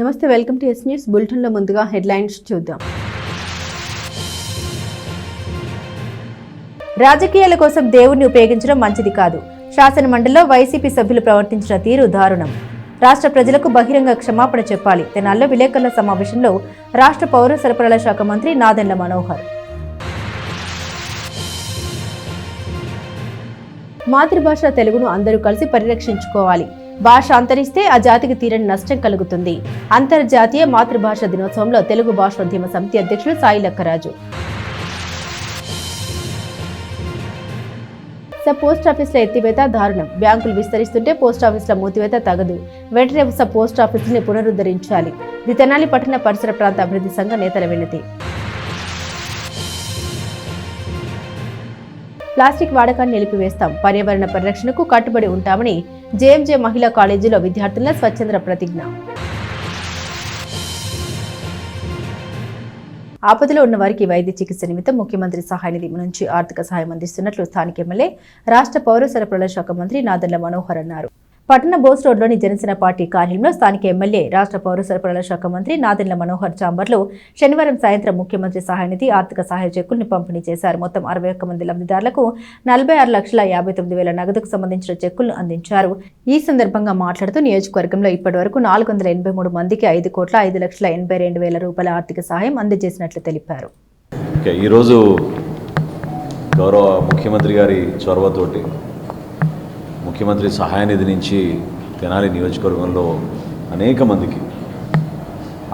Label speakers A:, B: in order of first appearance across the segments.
A: నమస్తే, welcome to yes news bulletin లో ముందుగా హెడ్లైన్స్ చూద్దాం. రాజకీయాల కోసం దేవుడిని ఉపయోగించడం మంచిది కాదు. శాసన మండలిలో వైసీపీ సభ్యులు ప్రవర్తించిన తీరు దారుణం. రాష్ట్ర ప్రజలకు బహిరంగ క్షమాపణ చెప్పాలి. తెనాలిలో విలేకరుల సమావేశంలో రాష్ట్ర పౌర సరఫరాల శాఖ మంత్రి నాదెండ్ల మనోహర్. మాతృభాష తెలుగును అందరూ కలిసి పరిరక్షించుకోవాలి. భాష అంతరిస్తే ఆ జాతికి తీరని నష్టం కలుగుతుంది. అంతర్జాతీయ మాతృభాష దినోత్సవంలో తెలుగు భాషోద్యమ సమితి అధ్యక్షులు సాయి లక్కరాజు. పోస్టాఫీసుల ఎత్తివేత దారుణం. బ్యాంకులు విస్తరిస్తుంటే పోస్టాఫీసుల మూతివేత తగదు. వెంటనే పోస్టాఫీసుని పునరుద్ధరించాలి. ఇది తెనాలి పట్టణ పరిసర ప్రాంత అభివృద్ధి సంఘ నేతల వినతి. ప్లాస్టిక్ వాడకాన్ని నిలిపివేస్తాం. పర్యావరణ పరిరక్షణకు కట్టుబడి ఉంటామని జేఎంజే మహిళా కాలేజీలో విద్యార్థుల స్వచ్ఛంద ప్రతిజ్ఞ. ఆపదలో ఉన్న వారికి వైద్య చికిత్స నిమిత్తం ముఖ్యమంత్రి సహాయ నిధి నుంచి ఆర్థిక సహాయం అందిస్తున్నట్లు స్థానిక ఎమ్మెల్యే రాష్ట్ర పౌర సరఫరాల శాఖ మంత్రి నాదెండ్ల మనోహర్ అన్నారు. పట్టణ బోస్ రోడ్లోని జనసేన పార్టీ కార్యాలయంలో స్థానిక ఎమ్మెల్యే రాష్ట్ర పౌర సరఫరాల శాఖ మంత్రి నాదెండ్ల మనోహర్ చాంబర్లో శనివారం సాయంత్రం ముఖ్యమంత్రి సహాయ నిధి ఆర్థిక సహాయ చెక్కుల్ని పంపిణీ చేశారు. మొత్తం 61 మంది లబ్ధిదారులకు 46,59,000 నగదుకు సంబంధించిన చెక్కులను అందించారు. ఈ సందర్భంగా మాట్లాడుతూ నియోజకవర్గంలో ఇప్పటి వరకు 483 మందికి 5,82,82,000 రూపాయల ఆర్థిక సహాయం అందజేసినట్లు తెలిపారు.
B: ఈరోజు గౌరవ ముఖ్యమంత్రి గారి చొరవతోటి ముఖ్యమంత్రి సహాయ నిధి నుంచి తెనాలి నియోజకవర్గంలో అనేక మందికి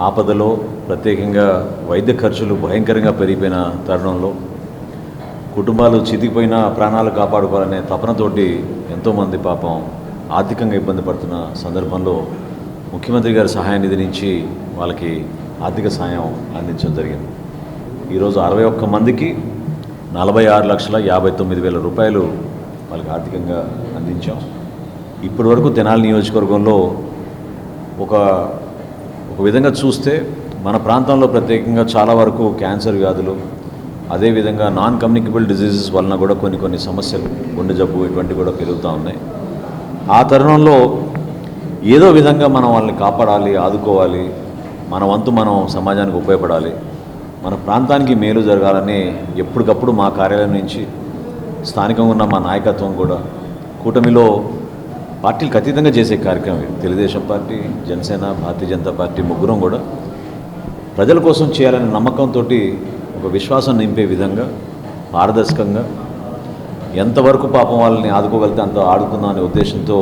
B: ఆపదలో, ప్రత్యేకంగా వైద్య ఖర్చులు భయంకరంగా పెరిగిపోయిన తరుణంలో కుటుంబాలు చితికిపోయిన ప్రాణాలు కాపాడుకోవాలనే తపనతోటి ఎంతోమంది పాపం ఆర్థికంగా ఇబ్బంది పడుతున్న సందర్భంలో ముఖ్యమంత్రి గారి సహాయ నిధి నుంచి వాళ్ళకి ఆర్థిక సాయం అందించడం జరిగింది. ఈరోజు 61 మందికి 46,59,000 రూపాయలు వాళ్ళకి ఆర్థికంగా అందించాం. ఇప్పటి వరకు తెనాలి నియోజకవర్గంలో ఒక విధంగా చూస్తే మన ప్రాంతంలో ప్రత్యేకంగా చాలా వరకు క్యాన్సర్ వ్యాధులు, అదేవిధంగా నాన్ కమ్యూనికబుల్ డిజీజెస్ వలన కూడా కొన్ని సమస్యలు, గుండె జబ్బు ఇటువంటివి కూడా పెరుగుతూ ఉన్నాయి. ఆ తరుణంలో ఏదో విధంగా మనం వాళ్ళని కాపాడాలి, ఆదుకోవాలి, మన వంతు మనం సమాజానికి ఉపయోగపడాలి, మన ప్రాంతానికి మేలు జరగాలని ఎప్పటికప్పుడు మా కార్యాలయం నుంచి స్థానికంగా ఉన్న మా నాయకత్వం కూడా కూటమిలో పార్టీలకు అతీతంగా చేసే కార్యక్రమం ఇది. తెలుగుదేశం పార్టీ, జనసేన, భారతీయ జనతా పార్టీ ముగ్గురం కూడా ప్రజల కోసం చేయాలనే నమ్మకంతో ఒక విశ్వాసం నింపే విధంగా పారదర్శకంగా ఎంతవరకు పాపం వాళ్ళని ఆదుకోగలిగితే అంత ఆడుకుందాం అనే ఉద్దేశంతో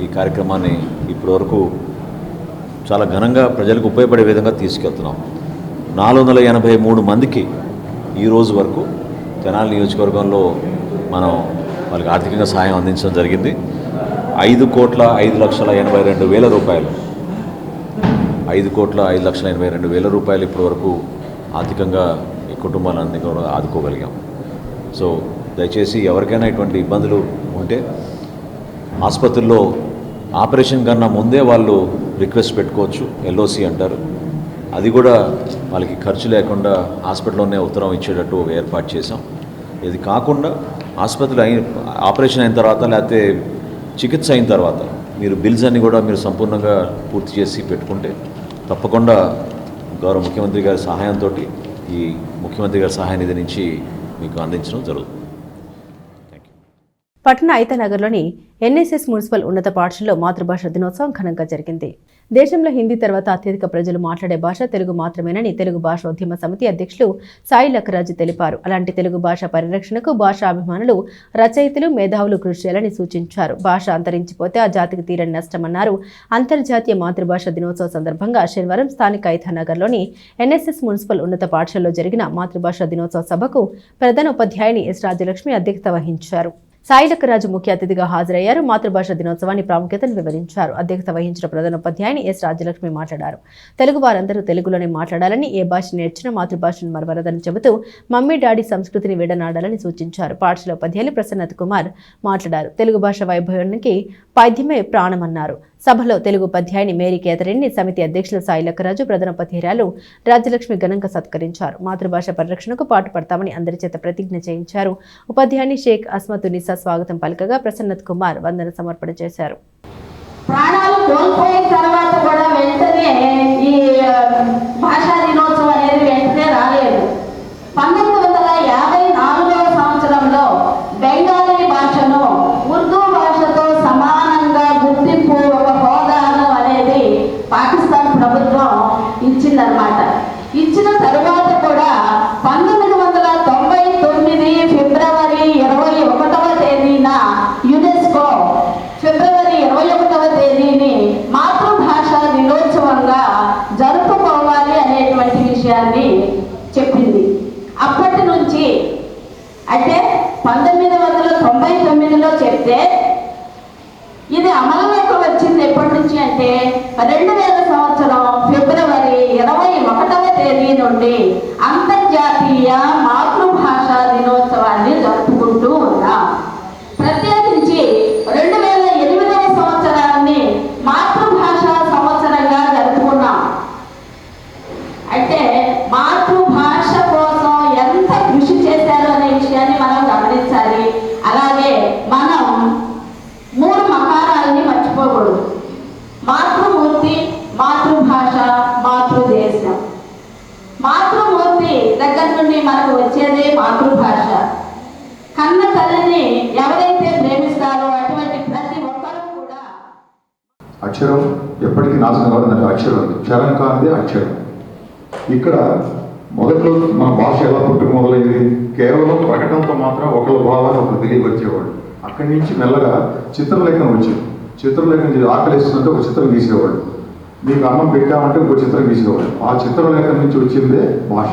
B: ఈ కార్యక్రమాన్ని ఇప్పటి వరకు చాలా ఘనంగా ప్రజలకు ఉపయోగపడే విధంగా తీసుకెళ్తున్నాం. 483 మందికి ఈరోజు వరకు తెనాలి నియోజకవర్గంలో మనం వాళ్ళకి ఆర్థికంగా సహాయం అందించడం జరిగింది. 5,05,82,000 రూపాయలు 5,05,82,000 రూపాయలు ఇప్పటి వరకు ఆర్థికంగా ఈ కుటుంబాలన్నీ కూడా ఆదుకోగలిగాం. సో దయచేసి ఎవరికైనా ఇటువంటి ఇబ్బందులు ఉంటే ఆసుపత్రుల్లో ఆపరేషన్ కన్నా ముందే వాళ్ళు రిక్వెస్ట్ పెట్టుకోవచ్చు. ఎల్ఓసి అంటారు. అది కూడా వాళ్ళకి ఖర్చు లేకుండా హాస్పిటల్లోనే ఉత్తరం ఇచ్చేటట్టు ఒక ఏర్పాటు చేసాం. ఇది కాకుండా ఆపరేషన్ అయిన తర్వాత లేకపోతే చికిత్స అయిన తర్వాత మీరు బిల్స్ అన్ని కూడా మీరు సంపూర్ణంగా పూర్తి చేసి పెట్టుకుంటే తప్పకుండా గౌరవ ముఖ్యమంత్రి గారి సహాయంతో ఈ ముఖ్యమంత్రి గారి సహాయ నిధి నుంచి మీకు అందించడం జరుగుతుంది.
A: పట్టణ ఐతనగర్లోని ఎన్ఎస్ఎస్ మున్సిపల్ ఉన్నత పాఠశాలలో మాతృభాష దినోత్సవం ఘనంగా జరిగింది. దేశంలో హిందీ తర్వాత అత్యధిక ప్రజలు మాట్లాడే భాష తెలుగు మాత్రమేనని తెలుగు భాషోద్యమ సమితి అధ్యక్షులు సాయి లక్కరాజు తెలిపారు. అలాంటి తెలుగు భాష పరిరక్షణకు భాషాభిమానులు, రచయితలు, మేధావులు కృషి చేయాలని సూచించారు. భాష అంతరించిపోతే ఆ జాతికి తీరని నష్టమన్నారు. అంతర్జాతీయ మాతృభాష దినోత్సవం సందర్భంగా శనివారం స్థానిక ఐతనగర్లోని ఎన్ఎస్ఎస్ మున్సిపల్ ఉన్నత పాఠశాలలో జరిగిన మాతృభాష దినోత్సవ సభకు ప్రధాన ఉపాధ్యాయుని ఎస్ రాజలక్ష్మి అధ్యక్షత వహించారు. సాయి లక్కరాజు ముఖ్య అతిథిగా హాజరయ్యారు. మాతృభాష దినోత్సవాన్ని ప్రాముఖ్యతను వివరించారు. అధ్యక్షత వహించిన ప్రధానోపాధ్యాయుని ఎస్ రాజలక్ష్మి మాట్లాడారు. తెలుగు వారందరూ తెలుగులోనే మాట్లాడాలని, ఏ భాష నేర్చినా మాతృభాషను మరవరదని చెబుతూ మమ్మీ డాడీ సంస్కృతిని విడనాడాలని సూచించారు. పాఠశాల ఉపాధ్యాయులు ప్రసన్నత్ కుమార్ మాట్లాడారు. తెలుగు భాష వైభవానికి పద్యమే ప్రాణమన్నారు. సభలో తెలుగు ఉపాధ్యాయుని మేరీ కేథరిన్ ని సమితి అధ్యక్షులు సాయి లక్కరాజు, ప్రధానోపాధ్యాయురాలు రాజ్యలక్ష్మి ఘనంగా సత్కరించారు. మాతృభాష పరిరక్షణకు పాటుపడతామని అందరి చేత ప్రతిజ్ఞ చేయించారు. ఉపాధ్యాయుని షేక్ అస్మతునిసా స్వాగతం పలకగా ప్రసన్నత్ కుమార్ వందన సమర్పణ చేశారు.
C: ప్రాణాలు కోల్పోయిన తర్వాత కూడా వెంటనే ఈ భాషా దినోత్సవం అనేది వెంటనే రాలేదు. 1954వ సంవత్సరంలో బెంగాలీ భాషను ఉర్దూ భాషతో సమానంగా గుర్తింపు, ఒక హోదాను అనేది పాకిస్తాన్ ప్రభుత్వం ఇచ్చిందనమాట. ఇచ్చిన తరువాత కూడా 1999 ఫిబ్రవరి 21వ తేదీన యునెస్కో ఫిబ్రవరి 21వ తేదీని మాతృభాషా దినోత్సవంగా జరుపుకోవాలి అనేటువంటి విషయాన్ని చెప్పింది. అప్పటి నుంచి అంటే 1999లో చెప్తే ఇది అమలులోకి వచ్చింది ఎప్పటి నుంచి అంటే 2000 సంవత్సరం ఫిబ్రవరి 21వ తేదీ నుండి అంతర్జాతీయ మాతృభాషా దినోత్సవాన్ని జరుపుకుంటూ ఉన్నాం. ప్రత్యేకించి 2008వ సంవత్సరాన్ని మాతృభాషా సంవత్సరంగా జరుపుకున్నాం. అంటే మాతృభాష కోసం ఎంత కృషి చేశారో అనే విషయాన్ని మనం గమనించాలి. అలాగే మనం 3 మకారాలని మర్చిపోకూడదు. మాతృమూర్తి, మాతృభాష, మాతృదేశం. మాతృమూర్తి దగ్గర నుండి మనకు వచ్చేదే మాతృభాష. కన్న తల్లిని ఎవరైతే ప్రేమిస్తారో అటువంటి ప్రతి ఒక్కరూ కూడా
D: అక్షరం ఎప్పటికీ నాశనం కాదు. అక్షరం క్షరం కానిదే అక్షరం. ఇక్కడ మొదట్లో మన భాష ఎలా పుట్టుకు మొదలైంది? కేవలం ప్రకటనతో మాత్రం ఒకళ్ళ భావాన్ని ఒకరు తెలియవచ్చేవాడు. అక్కడి నుంచి మెల్లగా చిత్రలేఖనం వచ్చింది. చిత్రలేఖనం ఆకలిస్తుంటే ఒక చిత్రం గీసేవాడు. మీకు అన్నం పెట్టామంటే ఇంకో చిత్రం గీసేవాడు. ఆ చిత్రలేఖనం నుంచి వచ్చిందే భాష.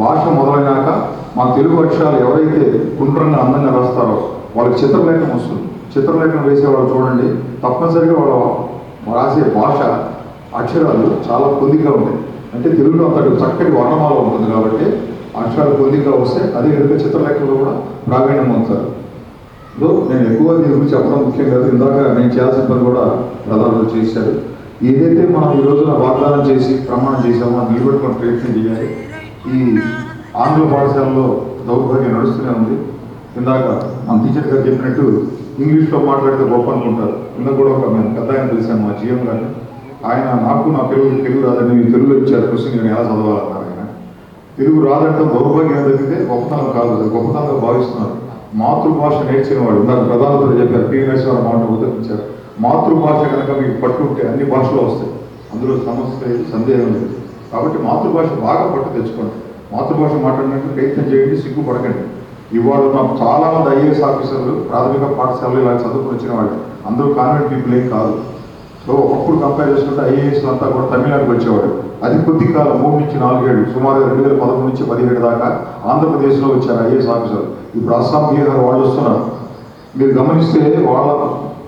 D: భాష మొదలైనాక మా తెలుగు అక్షరాలు ఎవరైతే గుండ్రంగా అందంగా రాస్తారో వాళ్ళకి చిత్రలేఖనం వస్తుంది. చిత్రలేఖనం వేసేవాళ్ళు చూడండి, తప్పనిసరిగా వాళ్ళు రాసే భాష అక్షరాలు చాలా పొందికగా ఉంటాయి. అంటే తెలుగులో అంతటి చక్కటి వర్ణమాల ఉంటుంది కాబట్టి అక్షరాలు పొందికగా వస్తే అదే విధంగా చిత్రలేఖనంలో కూడా ప్రావీణ్యం పొందుతారు. సో నేను ఎక్కువ దీని గురించి చెప్పడం ముఖ్యం కాదు. ఇందాక నేను చేయాల్సిన పని కూడా ప్రధానులు చేశారు. ఏదైతే మనం ఈ రోజున వాగ్దానం చేసి ప్రమాణం చేసామో అది నిలబెట్టుకుని ప్రయత్నం చేయాలి. ఈ ఆంగ్ల పాఠశాలలో దౌర్భాగ్యం నడుస్తూనే ఉంది. ఇందాక మన టీచర్ గారు చెప్పినట్టు ఇంగ్లీష్లో మాట్లాడితే గొప్ప అనుకుంటారు. ఇందాక కూడా ఒక మేము పెద్ద ఆయన తెలిసాము, మా జిఎం గారిని. ఆయన నాకు నా తెలుగు రాదండి, మీరు తెలుగులో ఇచ్చారు క్వశ్చన్, నేను ఎలా చదవాలన్నారు. ఆయన తెలుగు రాదంటే దౌర్భాగ్యం తగ్గితే గొప్పతనం కాదు, అది గొప్పతనంగా భావిస్తున్నారు. మాతృభాష నేర్చిన వాడు నాకు ప్రధానతో చెప్పారు, పి నరసింహారావు మాట ఉదరించారు. మాతృభాష కనుక మీకు పట్టుంటే అన్ని భాషలు వస్తాయి, అందులో సమస్య లేదు, సందేహం లేదు. కాబట్టి మాతృభాష బాగా పట్టు తెచ్చుకోండి. మాతృభాష మాట్లాడడానికి ప్రయత్నం చేయండి, సిగ్గుపడకండి. ఇవాళ నాకు చాలామంది ఐఏఎస్ ఆఫీసర్లు ప్రాథమిక పాఠశాలలో ఇలా చదువుకుని వచ్చిన వాళ్ళు, అందరూ కాన్వెంట్ పీపుల్ ఏం కాదు. సో ఒకప్పుడు కంపేర్ చేసుకుంటే ఐఏఎస్ అంతా కూడా తమిళనాడుకి వచ్చేవాడు. అది కొద్ది కాలం 3 నుంచి 4 ఏళ్ళు, సుమారు 2011 నుంచి 17 దాకా ఆంధ్రప్రదేశ్లో వచ్చారు ఐఏఎస్ ఆఫీసర్లు. ఇప్పుడు అస్సాం, బీహార్ వాళ్ళు వస్తున్నారు. మీరు గమనిస్తే వాళ్ళ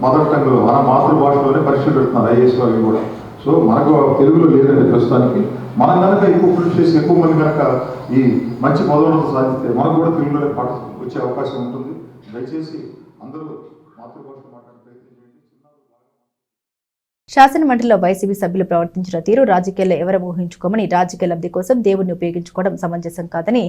D: మదర్ టంగ్లో మన మాతృభాషలోనే పరీక్షలు పెడుతున్నారు ఐఏఎస్ అవి కూడా. సో మనకు తెలుగులో లేదండి ప్రస్తుతానికి. మనం కనుక ఎక్కువ కృషి చేసి ఎక్కువ మంది కనుక ఈ మంచి మొదలవుతూ సాధిస్తే మనకు కూడా తెలుగులోనే పాట వచ్చే అవకాశం ఉంటుంది. దయచేసి అందరూ మాతృభాష మాట్లాడే ప్రయత్నం చేయండి.
A: శాసనమండలిలో వైసీపీ సభ్యులు ప్రవర్తించిన తీరు రాజకీయాల్లో ఎవరు ఊహించుకోమని, రాజకీయ లబ్ధి కోసం దేవుడిని ఉపయోగించుకోవడం సమంజసం కాదని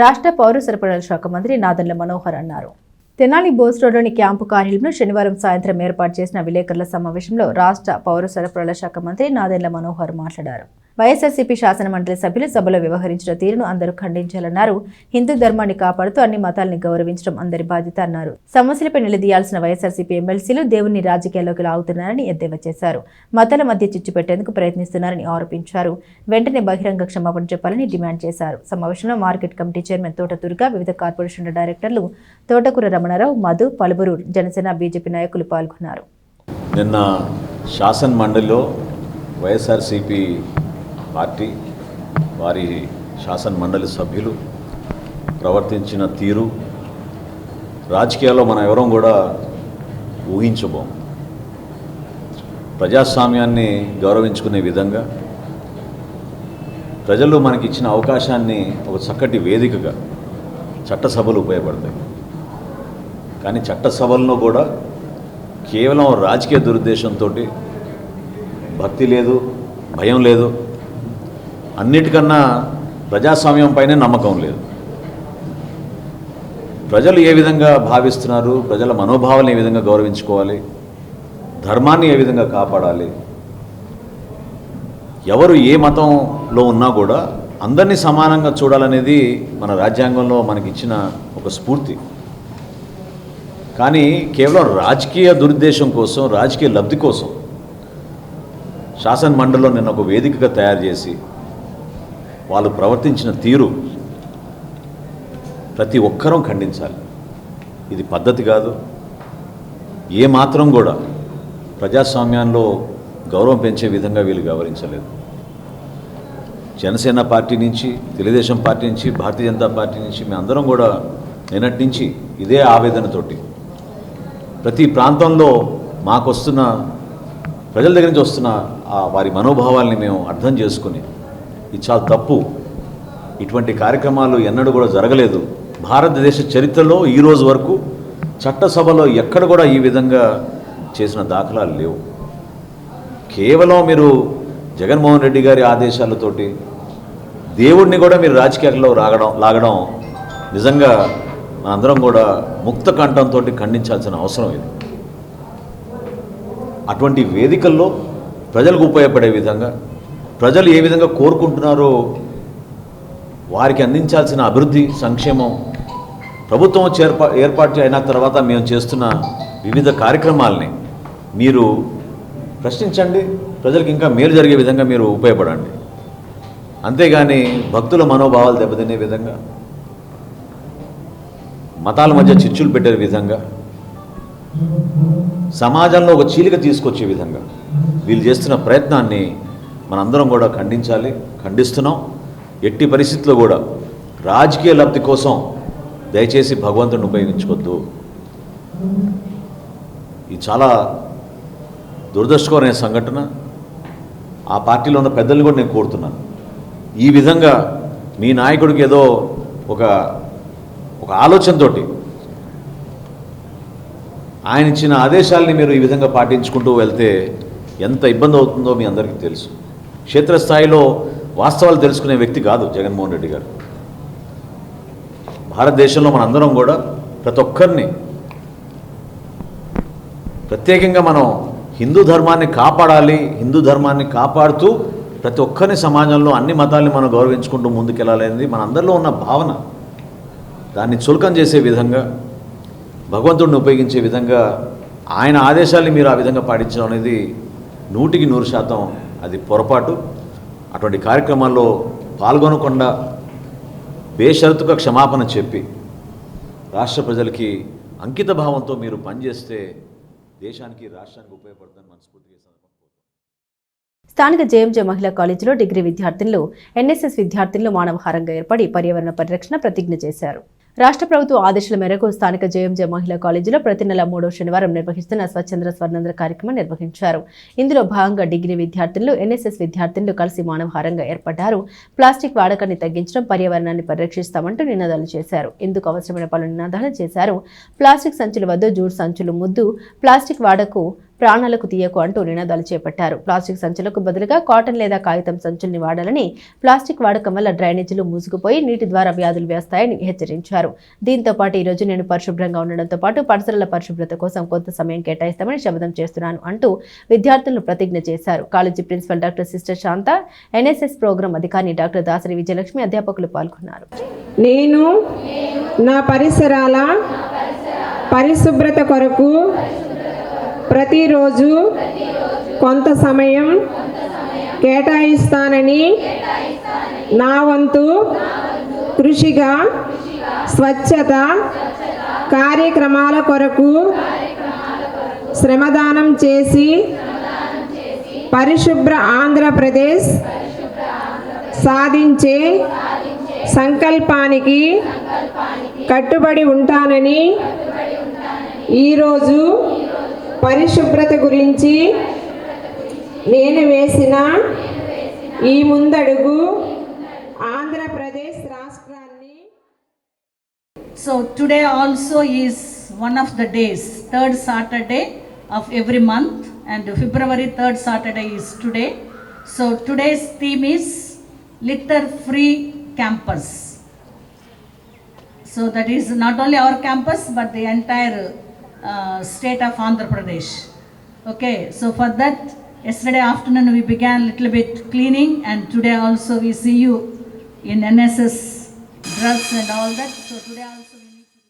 A: రాష్ట్ర పౌర సరఫరాల శాఖ మంత్రి నాదెండ్ల మనోహర్ అన్నారు. తెనాలి బోస్ రోడ్లోని క్యాంపు కార్యాలయంలో శనివారం సాయంత్రం ఏర్పాటు చేసిన విలేకరుల సమావేశంలో రాష్ట్ర పౌర సరఫరాల శాఖ మంత్రి నాదెండ్ల మనోహర్ మాట్లాడారు. వైఎస్ఆర్సీపీ శాసనమండలి సభ్యులు సభలో వ్యవహరించిన తీరును అందరూ ఖండించాలన్నారు. హిందూ ధర్మాన్ని కాపాడుతూ అన్ని మతాలని గౌరవించడం అందరి బాధ్యత అన్నారు. సమస్యలపై నిలదీయాల్సిన వైఎస్ఆర్సీపీ ఎమ్మెల్సీలు దేవుని రాజకీయాల్లోకి లాగుతున్నారని ఎద్దేవా చేశారు. మతాల మధ్య చిచ్చు పెట్టేందుకు ప్రయత్నిస్తున్నారని ఆరోపించారు. వెంటనే బహిరంగ క్షమాపణ చెప్పాలని డిమాండ్ చేశారు. సమావేశంలో మార్కెట్ కమిటీ చైర్మన్ తోట దుర్గా, వివిధ కార్పొరేషన్ల డైరెక్టర్లు తోటకూర రమణారావు, మధు, పలువురు జనసేన, బీజేపీ నాయకులు పాల్గొన్నారు.
B: నిన్న శాసన మండలిలో వైఎస్ఆర్సీపీ పార్టీ వారి శాసన మండలి సభ్యులు ప్రవర్తించిన తీరు రాజకీయాల్లో మనం ఎవరం కూడా ఊహించబోం. ప్రజాస్వామ్యాన్ని గౌరవించుకునే విధంగా ప్రజలు మనకిచ్చిన అవకాశాన్ని ఒక చక్కటి వేదికగా చట్టసభలు ఉపయోగపడతాయి. కానీ చట్టసభల్లో కూడా కేవలం రాజకీయ దురుద్దేశంతో, భక్తి లేదు, భయం లేదు, అన్నిటికన్నా ప్రజాస్వామ్యం పైనే నమ్మకం లేదు. ప్రజలు ఏ విధంగా భావిస్తున్నారు, ప్రజల మనోభావాలను ఏ విధంగా గౌరవించుకోవాలి, ధర్మాన్ని ఏ విధంగా కాపాడాలి, ఎవరు ఏ మతంలో ఉన్నా కూడా అందరినీ సమానంగా చూడాలనేది మన రాజ్యాంగంలో మనకిచ్చిన ఒక స్ఫూర్తి. కానీ కేవలం రాజకీయ దురుద్దేశం కోసం, రాజకీయ లబ్ధి కోసం శాసన మండలిలో నిన్న ఒక వేదికగా తయారు చేసి వాళ్ళు ప్రవర్తించిన తీరు ప్రతి ఒక్కరూ ఖండించాలి. ఇది పద్ధతి కాదు. ఏ మాత్రం కూడా ప్రజాస్వామ్యంలో గౌరవం పెంచే విధంగా వీళ్ళు వ్యవహరించలేదు. జనసేన పార్టీ నుంచి, తెలుగుదేశం పార్టీ నుంచి, భారతీయ జనతా పార్టీ నుంచి మేమందరం కూడా నిన్నటి నుంచి ఇదే ఆవేదనతోటి ప్రతి ప్రాంతంలో మాకు వస్తున్న ప్రజల దగ్గర నుంచి వస్తున్న వారి మనోభావాల్ని మేము అర్థం చేసుకుని ఇది చాలా తప్పు, ఇటువంటి కార్యక్రమాలు ఎన్నడూ కూడా జరగలేదు భారతదేశ చరిత్రలో ఈ రోజు వరకు. చట్టసభలో ఎక్కడ కూడా ఈ విధంగా చేసిన దాఖలాలు లేవు. కేవలం మీరు జగన్మోహన్ రెడ్డి గారి ఆదేశాలతోటి దేవుడిని కూడా మీరు రాజకీయాల్లో లాగడం నిజంగా మనందరం కూడా ముక్త కంఠంతో ఖండించాల్సిన అవసరం ఇది. అటువంటి వేదికల్లో ప్రజలకు ఉపయోగపడే విధంగా, ప్రజలు ఏ విధంగా కోరుకుంటున్నారో వారికి అందించాల్సిన అభివృద్ధి, సంక్షేమం, ప్రభుత్వం ఏర్పాటు అయిన తర్వాత మేము చేస్తున్న వివిధ కార్యక్రమాలని మీరు ప్రశ్నించండి, ప్రజలకు ఇంకా మేలు జరిగే విధంగా మీరు ఉపయోగపడండి. అంతేగాని భక్తుల మనోభావాలు దెబ్బతినే విధంగా, మతాల మధ్య చిచ్చులు పెట్టే విధంగా, సమాజంలో ఒక చీలిక తీసుకొచ్చే విధంగా వీళ్ళు చేస్తున్న ప్రయత్నాన్ని మనందరం కూడా ఖండించాలి, ఖండిస్తున్నాం. ఎట్టి పరిస్థితుల్లో కూడా రాజకీయ లబ్ధి కోసం దయచేసి భగవంతుడిని ఉపయోగించుకోవద్దు. ఇది చాలా దురదృష్టకరమైన సంఘటన. ఆ పార్టీలో ఉన్న పెద్దల్ని కూడా నేను కోరుతున్నాను, ఈ విధంగా మీ నాయకుడికి ఏదో ఒక ఆలోచనతో ఆయన ఇచ్చిన ఆదేశాలని మీరు ఈ విధంగా పాటించుకుంటూ వెళ్తే ఎంత ఇబ్బంది అవుతుందో మీ అందరికీ తెలుసు. క్షేత్రస్థాయిలో వాస్తవాలు తెలుసుకునే వ్యక్తి కాదు జగన్మోహన్ రెడ్డి గారు. భారతదేశంలో మనందరం కూడా ప్రతి ఒక్కరిని, ప్రత్యేకంగా మనం హిందూ ధర్మాన్ని కాపాడాలి, హిందూ ధర్మాన్ని కాపాడుతూ ప్రతి ఒక్కరిని సమాజంలో అన్ని మతాల్ని మనం గౌరవించుకుంటూ ముందుకెళ్ళాలనేది మన అందరిలో ఉన్న భావన. దాన్ని చులకం చేసే విధంగా, భగవంతుడిని ఉపయోగించే విధంగా ఆయన ఆదేశాల్ని మీరు ఆ విధంగా పాటించడం అనేది 100% అది పొరపాటు. అటువంటి కార్యక్రమాల్లో పాల్గొనకుండా బేషరతుగా క్షమాపణ చెప్పి రాష్ట్ర ప్రజలకి అంకిత భావంతో మీరు పనిచేస్తే దేశానికి, రాష్ట్రానికి ఉపయోగపడుతుందని మనస్ఫూర్తిగా
A: స్థానిక జేఎంజే మహిళా కాలేజీలో డిగ్రీ విద్యార్థులు, ఎన్ఎస్ఎస్ విద్యార్థులు మానవహారంగా ఏర్పడి పర్యావరణ పరిరక్షణ ప్రతిజ్ఞ చేశారు. రాష్ట్ర ప్రభుత్వ ఆదేశాల మేరకు స్థానిక జేఎంజే మహిళా కాలేజీలో ప్రతి నెల 3వ శనివారం నిర్వహిస్తున్న స్వచ్ఛంద స్వర్ణాంధ్ర కార్యక్రమం నిర్వహించారు. ఇందులో భాగంగా డిగ్రీ విద్యార్థులు, ఎన్ఎస్ఎస్ విద్యార్థులు కలిసి మానవహారంగా ఏర్పడ్డారు. ప్లాస్టిక్ వాడకాన్ని తగ్గించడం, పర్యావరణాన్ని పరిరక్షిస్తామంటూ నినాదాలు చేశారు. ఇందుకు అవసరమైన పలు నినాదాలు చేశారు. ప్లాస్టిక్ సంచులు వద్దు, జూట్ సంచులు ముద్దు, ప్లాస్టిక్ వాడకు, ప్రాణాలకు తీయకు అంటూ నినాదాలు చేపట్టారు. ప్లాస్టిక్ సంచులకు బదులుగా కాటన్ లేదా కాగితం సంచుల్ని వాడాలని, ప్లాస్టిక్ వాడకం వల్ల డ్రైనేజీలు మూసుకుపోయి నీటి ద్వారా వ్యాధులు వేస్తాయని హెచ్చరించారు. దీంతో పాటు ఈరోజు నేను పరిశుభ్రంగా ఉండడంతో పాటు పరిసరాల పరిశుభ్రత కోసం కొంత సమయం కేటాయిస్తామని శపథం చేస్తున్నాను అంటూ విద్యార్థులను ప్రతిజ్ఞ చేశారు. కాలేజీ ప్రిన్సిపల్ డాక్టర్ సిస్టర్ శాంత, ఎన్ఎస్ఎస్ ప్రోగ్రాం అధికారి డాక్టర్ దాసరి విజయలక్ష్మి, అధ్యాపకులు పాల్గొన్నారు.
E: నేను నా పరిసరాల పరిశుభ్రత కొరకు ప్రతిరోజు కొంత సమయం కేటాయిస్తానని నా వంతు కృషిగా స్వచ్ఛత కార్యక్రమాల కొరకు శ్రమదానం చేసి పరిశుభ్ర ఆంధ్రప్రదేశ్ సాధించే సంకల్పానికి కట్టుబడి ఉంటానని ఈరోజు పరిశుభ్రత గురించి నేను వేసిన ఈ ముందడుగు ఆంధ్రప్రదేశ్ రాష్ట్రాన్ని.
F: So today also is one of the days, third Saturday of every month, and February 3rd Saturday is today. So today's theme is litter free campus. So that is not only our campus but the entire state of Andhra Pradesh. Okay, so for that, yesterday afternoon we began little bit cleaning, and today also we see you in NSS dress and all that. So today also we need to.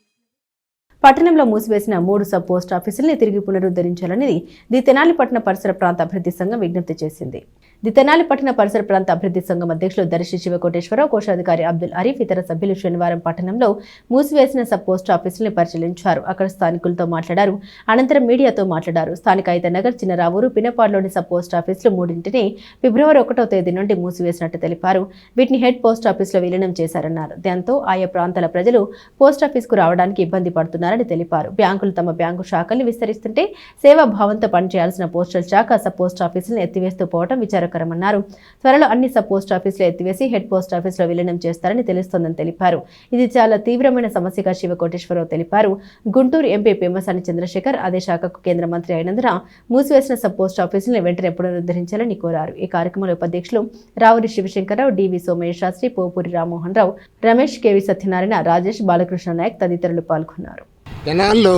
A: పట్టణంలో మూసివేసిన 3 sub post ఆఫీసుల్ని తిరిగి పునరుద్ధరించాలని the Tenali పట్టణ పరిసర ప్రాంత అభివృద్ధి సంఘం విజ్ఞప్తి చేసింది. ది తెనాలి పట్టణ పరిసర ప్రాంత అభివృద్ధి సంఘం అధ్యక్షులు దర్శి శివకోటేశ్వరరావు, కోశాధికారి అబ్దుల్ అరీఫ్ ఇతర సభ్యులు శనివారం పట్టణంలో మూసివేసిన సబ్ పోస్ట్ ఆఫీసుల్ని పరిశీలించారు. అక్కడ స్థానికులతో మాట్లాడారు. అనంతరం మీడియాతో మాట్లాడారు. స్థానిక ఐతనగర్, చిన్నరావూరు, పినపాడులోని సబ్ పోస్ట్ ఆఫీసులు 3ంటిని ఫిబ్రవరి 1వ తేదీ నుండి మూసివేసినట్టు తెలిపారు. వీటిని హెడ్ పోస్ట్ ఆఫీసులో విలీనం చేశారన్నారు. దాంతో ఆయా ప్రాంతాల ప్రజలు పోస్ట్ ఆఫీసుకు రావడానికి ఇబ్బంది పడుతున్నారని తెలిపారు. బ్యాంకులు తమ బ్యాంకు శాఖల్ని విస్తరిస్తుంటే సేవాభావంతో పనిచేయాల్సిన పోస్టల్ శాఖ సబ్ పోస్ట్ ఆఫీసులను ఎత్తివేస్తూ పోవడం విచారకరమన్నారు. త్వరలో అన్ని సబ్ పోస్ట్ ఆఫీసులు ఎత్తివేసి హెడ్ పోస్ట్ ఆఫీసులో విలీనం చేస్తారని తెలుస్తోందని తెలిపారు. ఇది చాలా తీవ్రమైన సమస్యగా శివకోటేశ్వరరావు తెలిపారు. గుంటూరు ఎంపీ పెమ్మసాని చంద్రశేఖర్ అదే శాఖకు కేంద్ర మంత్రి అయినందున మూసివేసిన సబ్ పోస్ట్ ఆఫీసులను వెంటనే పునరుద్ధరించాలని కోరారు. ఈ కార్యక్రమంలో ఉపాధ్యక్షులు రావురి శివశంకర్రావు, డివి సోమయ్య శాస్త్రి, పోపూరి రామ్మోహన్ రావు, రమేష్, కేవి సత్యనారాయణ, రాజేష్, బాలకృష్ణ నాయక్ తదితరులు పాల్గొన్నారు.
G: తెనాల్లో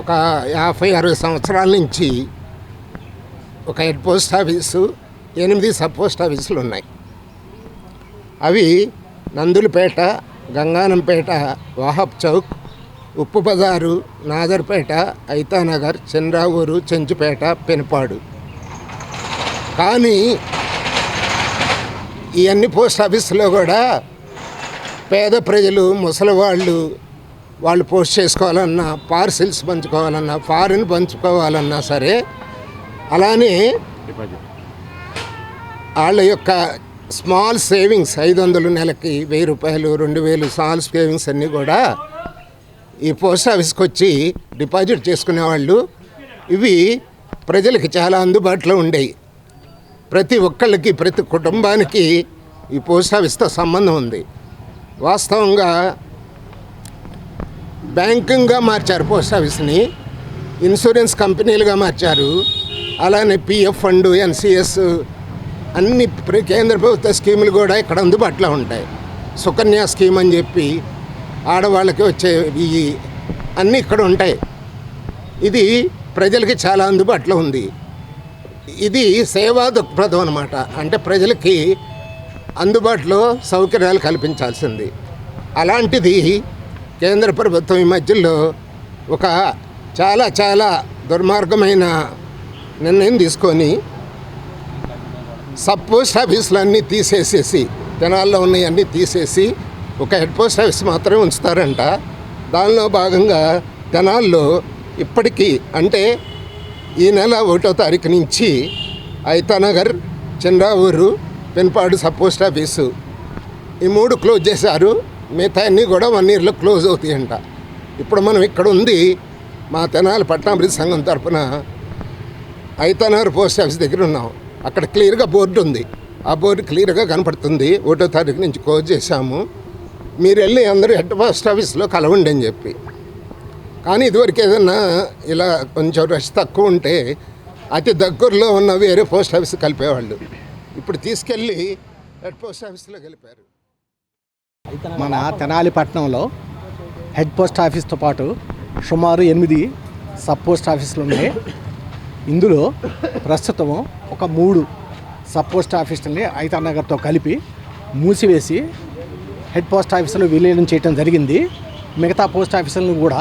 G: ఒక 50-60 సంవత్సరాల నుంచి ఒక head post office, 8 sub post ఆఫీసులు ఉన్నాయి. అవి నందులపేట, గంగానంపేట, వాహబ్ చౌక్, ఉప్పు బజారు, నాదర్పేట, ఐతానగర్, చంద్రావూరు, చెంచుపేట, పెనుపాడు. కానీ ఈ అన్ని పోస్ట్ ఆఫీసులో కూడా పేద ప్రజలు, ముసలివాళ్ళు వాళ్ళు పోస్ట్ చేసుకోవాలన్నా, పార్సిల్స్ పంచుకోవాలన్నా, ఫారిన్ పంచుకోవాలన్నా సరే, అలానే వాళ్ళ యొక్క స్మాల్ సేవింగ్స్ 500 నెలకి 1000 రూపాయలు, 2000 స్మాల్ సేవింగ్స్ అన్నీ కూడా ఈ పోస్ట్ ఆఫీస్కి వచ్చి డిపాజిట్ చేసుకునేవాళ్ళు. ఇవి ప్రజలకి చాలా అందుబాటులో ఉండేవి. ప్రతి ఒక్కళ్ళకి, ప్రతి కుటుంబానికి ఈ పోస్ట్ ఆఫీస్తో సంబంధం ఉంది. వాస్తవంగా బ్యాంకింగ్గా మార్చారు పోస్ట్ ఆఫీస్ని, ఇన్సూరెన్స్ కంపెనీలుగా మార్చారు. అలానే పిఎఫ్ ఫండ్, ఎన్సిఎస్ అన్ని కేంద్ర ప్రభుత్వ స్కీములు కూడా ఇక్కడ అందుబాటులో ఉంటాయి. సుకన్య స్కీమ్ అని చెప్పి ఆడవాళ్ళకి వచ్చే ఇవి అన్నీ ఇక్కడ ఉంటాయి. ఇది ప్రజలకి చాలా అందుబాటులో ఉంది. ఇది సేవా దృక్పథం అన్నమాట. అంటే ప్రజలకి అందుబాటులో సౌకర్యాలు కల్పించాల్సింది. అలాంటిది కేంద్ర ప్రభుత్వం ఈ మధ్యలో ఒక చాలా దుర్మార్గమైన నిర్ణయం తీసుకొని సబ్ పోస్ట్ ఆఫీసులు అన్నీ తీసేసేసి, తెనాల్లో ఉన్నవన్నీ తీసేసి ఒక హెడ్ పోస్ట్ ఆఫీస్ మాత్రమే ఉంచుతారంట. దానిలో భాగంగా తెనాల్లో ఇప్పటికీ అంటే ఈ నెల 1వ తారీఖు నుంచి Aithanagar, Chandravuru, Penupadu sub post office ఈ 3 క్లోజ్ చేశారు. మిగతా అన్నీ కూడా 1 ఇయర్లో క్లోజ్ అవుతాయంట. ఇప్పుడు మనం ఇక్కడ ఉంది మా తెనాలి పట్టణాభివృద్ధి సంఘం తరఫున ఐతానగర్ పోస్ట్ ఆఫీస్ దగ్గర ఉన్నాం. అక్కడ క్లియర్గా బోర్డు ఉంది. ఆ బోర్డు క్లియర్గా కనపడుతుంది. 1వ తారీఖు నుంచి క్లోజ్ చేశాము, మీరు వెళ్ళి అందరూ హెడ్ పోస్ట్ ఆఫీస్లో కలవండి అని చెప్పి. కానీ ఇదివరకు ఏదన్నా ఇలా కొంచెం రష్ తక్కువ ఉంటే అతి దగ్గరలో ఉన్న వేరే పోస్ట్ ఆఫీస్ కలిపేవాళ్ళు. ఇప్పుడు తీసుకెళ్ళి హెడ్ పోస్ట్ ఆఫీస్లో కలిపారు.
H: మన తెనాలి పట్టణంలో హెడ్ పోస్ట్ ఆఫీస్తో పాటు సుమారు 8 సబ్ పోస్ట్ ఆఫీసులు ఉన్నాయి. ఇందులో ప్రస్తుతం ఒక 3 సబ్ పోస్ట్ ఆఫీసులని ఐతానగర్తో కలిపి మూసివేసి హెడ్ పోస్ట్ ఆఫీసులు విలీనం చేయడం జరిగింది. మిగతా పోస్ట్ ఆఫీసులను కూడా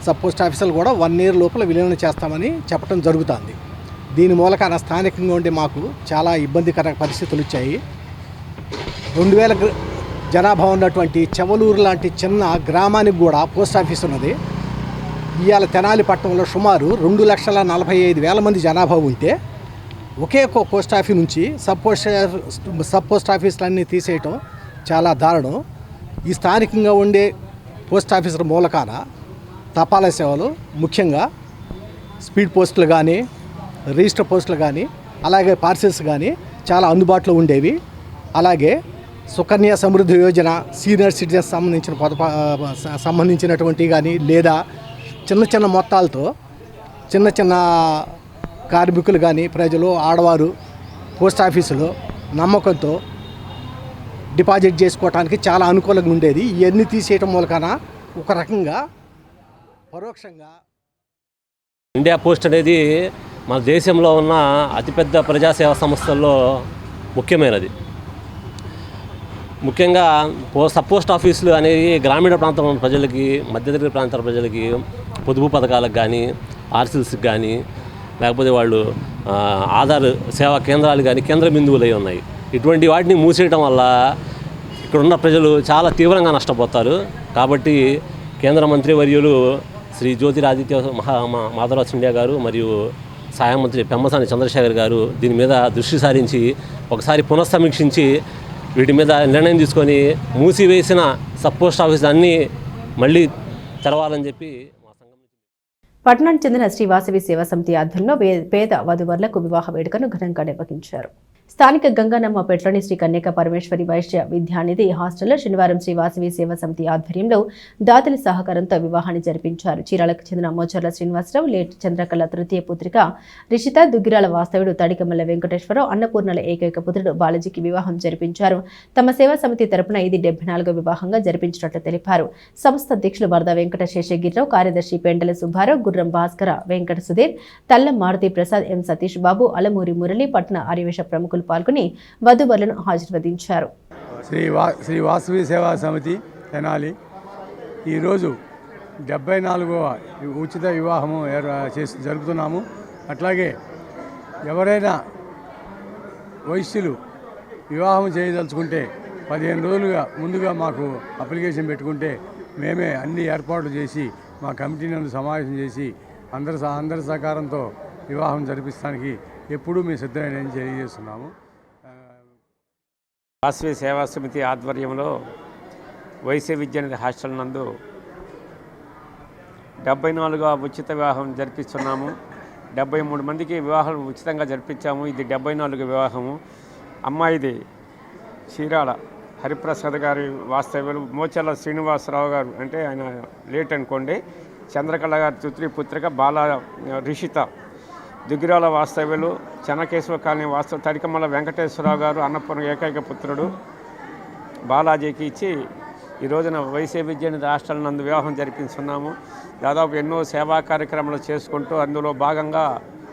H: సబ్ పోస్ట్ ఆఫీసులు కూడా 1 ఇయర్ లోపల విలీనం చేస్తామని చెప్పడం జరుగుతుంది. దీని మూలకాన స్థానికంగా ఉండి మాకు చాలా ఇబ్బందికర పరిస్థితులు వచ్చాయి. 2000 జనాభా ఉన్నటువంటి చెవలూరు లాంటి చిన్న గ్రామానికి కూడా పోస్ట్ ఆఫీస్ ఉన్నది. ఇవాళ తెనాలి పట్టణంలో సుమారు 2,45,000 మంది జనాభా ఉంటే ఒకే పోస్ట్ ఆఫీస్ నుంచి సబ్ పోస్ట్ ఆఫీసులన్నీ తీసేయటం చాలా దారుణం. ఈ స్థానికంగా ఉండే పోస్ట్ ఆఫీసుల మూలకాన తపాలా సేవలు, ముఖ్యంగా స్పీడ్ పోస్టులు కానీ, రిజిస్టర్ పోస్టులు కానీ, అలాగే పార్సిల్స్ కానీ చాలా అందుబాటులో ఉండేవి. అలాగే సుకన్య సమృద్ధి యోజన సీనియర్ సిటిజన్స్ సంబంధించినటువంటి కానీ, లేదా చిన్న మొత్తాలతో చిన్న కార్మికులు కానీ, ప్రజలు, ఆడవారు పోస్ట్ ఆఫీసులో నమ్మకంతో డిపాజిట్ చేసుకోవడానికి చాలా అనుకూలంగా ఉండేది. ఇవన్నీ తీసేయటం మూలకన ఒక రకంగా పరోక్షంగా
I: ఇండియా పోస్ట్ అనేది మన దేశంలో ఉన్న అతిపెద్ద ప్రజాసేవా సంస్థల్లో ముఖ్యమైనది. ముఖ్యంగా పోస్ట్ ఆఫీసులు అనేవి గ్రామీణ ప్రాంతంలో ఉన్న ప్రజలకి, మధ్యతరగతి ప్రాంతాల ప్రజలకి పొదుపు పథకాలకు కానీ, ఆర్సిల్స్కి కానీ, లేకపోతే వాళ్ళు ఆధార్ సేవా కేంద్రాలు కానీ కేంద్ర బిందువులు అయి ఉన్నాయి. ఇటువంటి వాటిని మూసేయటం వల్ల ఇక్కడున్న ప్రజలు చాలా తీవ్రంగా నష్టపోతారు. కాబట్టి కేంద్ర మంత్రివర్యులు శ్రీ జ్యోతిరాదిత్య మాధవరావు సింధియా గారు మరియు సహాయ మంత్రి పెమ్మసాని చంద్రశేఖర్ గారు దీని మీద దృష్టి సారించి ఒకసారి పునఃసమీక్షించి వీటి మీద నిర్ణయం తీసుకొని మూసివేసిన పోస్ట్ ఆఫీస్ అన్నీ మళ్ళీ తెరవాలని చెప్పి మా సంఘం.
A: పట్టణానికి చెందిన శ్రీ వాసవి సేవా సమితి ఆధ్వర్యంలో పేద వధువరులకు వివాహ వేడుకను ఘనంగా నిర్వహించారు. స్థానిక గంగానమ్మపేటలోని శ్రీ కన్యక పరమేశ్వరి వైశ్య విద్యానిధి హాస్టల్లో శనివారం శ్రీ వాసవి సేవా సమితి ఆధ్వర్యంలో దాతల సహకారంతో వివాహాన్ని జరిపించారు. చీరాలకు చెందిన మోచర్ల శ్రీనివాసరావు, లేట్ చంద్రకళ తృతీయ పుత్రిక రిషిత, దుగ్గిరాల వాస్తవుడు తడికమల్ల వెంకటేశ్వరరావు, అన్నపూర్ణల ఏకైక పుత్రుడు బాలాజీకి వివాహం జరిపించారు. తమ సేవా సమితి తరపున ఇది 74వ వివాహంగా జరిపించినట్లు తెలిపారు. సంస్థ అధ్యక్షులు వరద వెంకట శేషగిరిరావు, కార్యదర్శి పెండల సుబ్బారావు, గుర్రం భాస్కర, వెంకట సుధీర్, తల్లం మారుతి ప్రసాద్, ఎం సతీష్ బాబు, అలమూరి మురళి, పట్టణ ఆర్యవేశ ప్రముఖులు పాల్గొని వధువరులను ఆశీర్వదించారు.
J: శ్రీ వాసవి సేవా సమితి తెనాలి ఈరోజు 74వ ఉచిత వివాహము జరుపుతున్నాము. అట్లాగే ఎవరైనా వైశ్యులు వివాహం చేయదలుచుకుంటే 15 రోజులుగా ముందుగా మాకు అప్లికేషన్ పెట్టుకుంటే మేమే అన్ని ఏర్పాట్లు చేసి మా కమిటీ నందు సమావేశం చేసి అందరి సహకారంతో వివాహం జరిపించడానికి ఎప్పుడూ మేము సిద్ధమని తెలియజేస్తున్నాము.
K: వాసవి సేవా సమితి ఆధ్వర్యంలో వైశ్య విద్యానిధి హాస్టల్ నందు 74వ ఉచిత వివాహం జరిపిస్తున్నాము. 73 మందికి వివాహాలు ఉచితంగా జరిపించాము. ఇది 74వ వివాహము. అమ్మాయిది చీరాల హరిప్రసాద్ గారి వాస్తవ్యులు, మోచర్ల శ్రీనివాసరావు గారు అంటే ఆయన లేట్ అనుకోండి, చంద్రకళ గారి తృతీయ పుత్రిక రిషిత, దుగ్గిరాల వాస్తవ్యులు, చెన్నకేశవ కాలనీ వాస్తవ తడికమల్ల వెంకటేశ్వరరావు గారు, అన్నపూర్ణ ఏకైక పుత్రుడు బాలాజీకి ఇచ్చి ఈ రోజున వైశ్య విద్యానిధి హాస్టల్ నందు వివాహం జరిపిస్తున్నాము. దాదాపు ఎన్నో సేవా కార్యక్రమాలు చేసుకుంటూ అందులో భాగంగా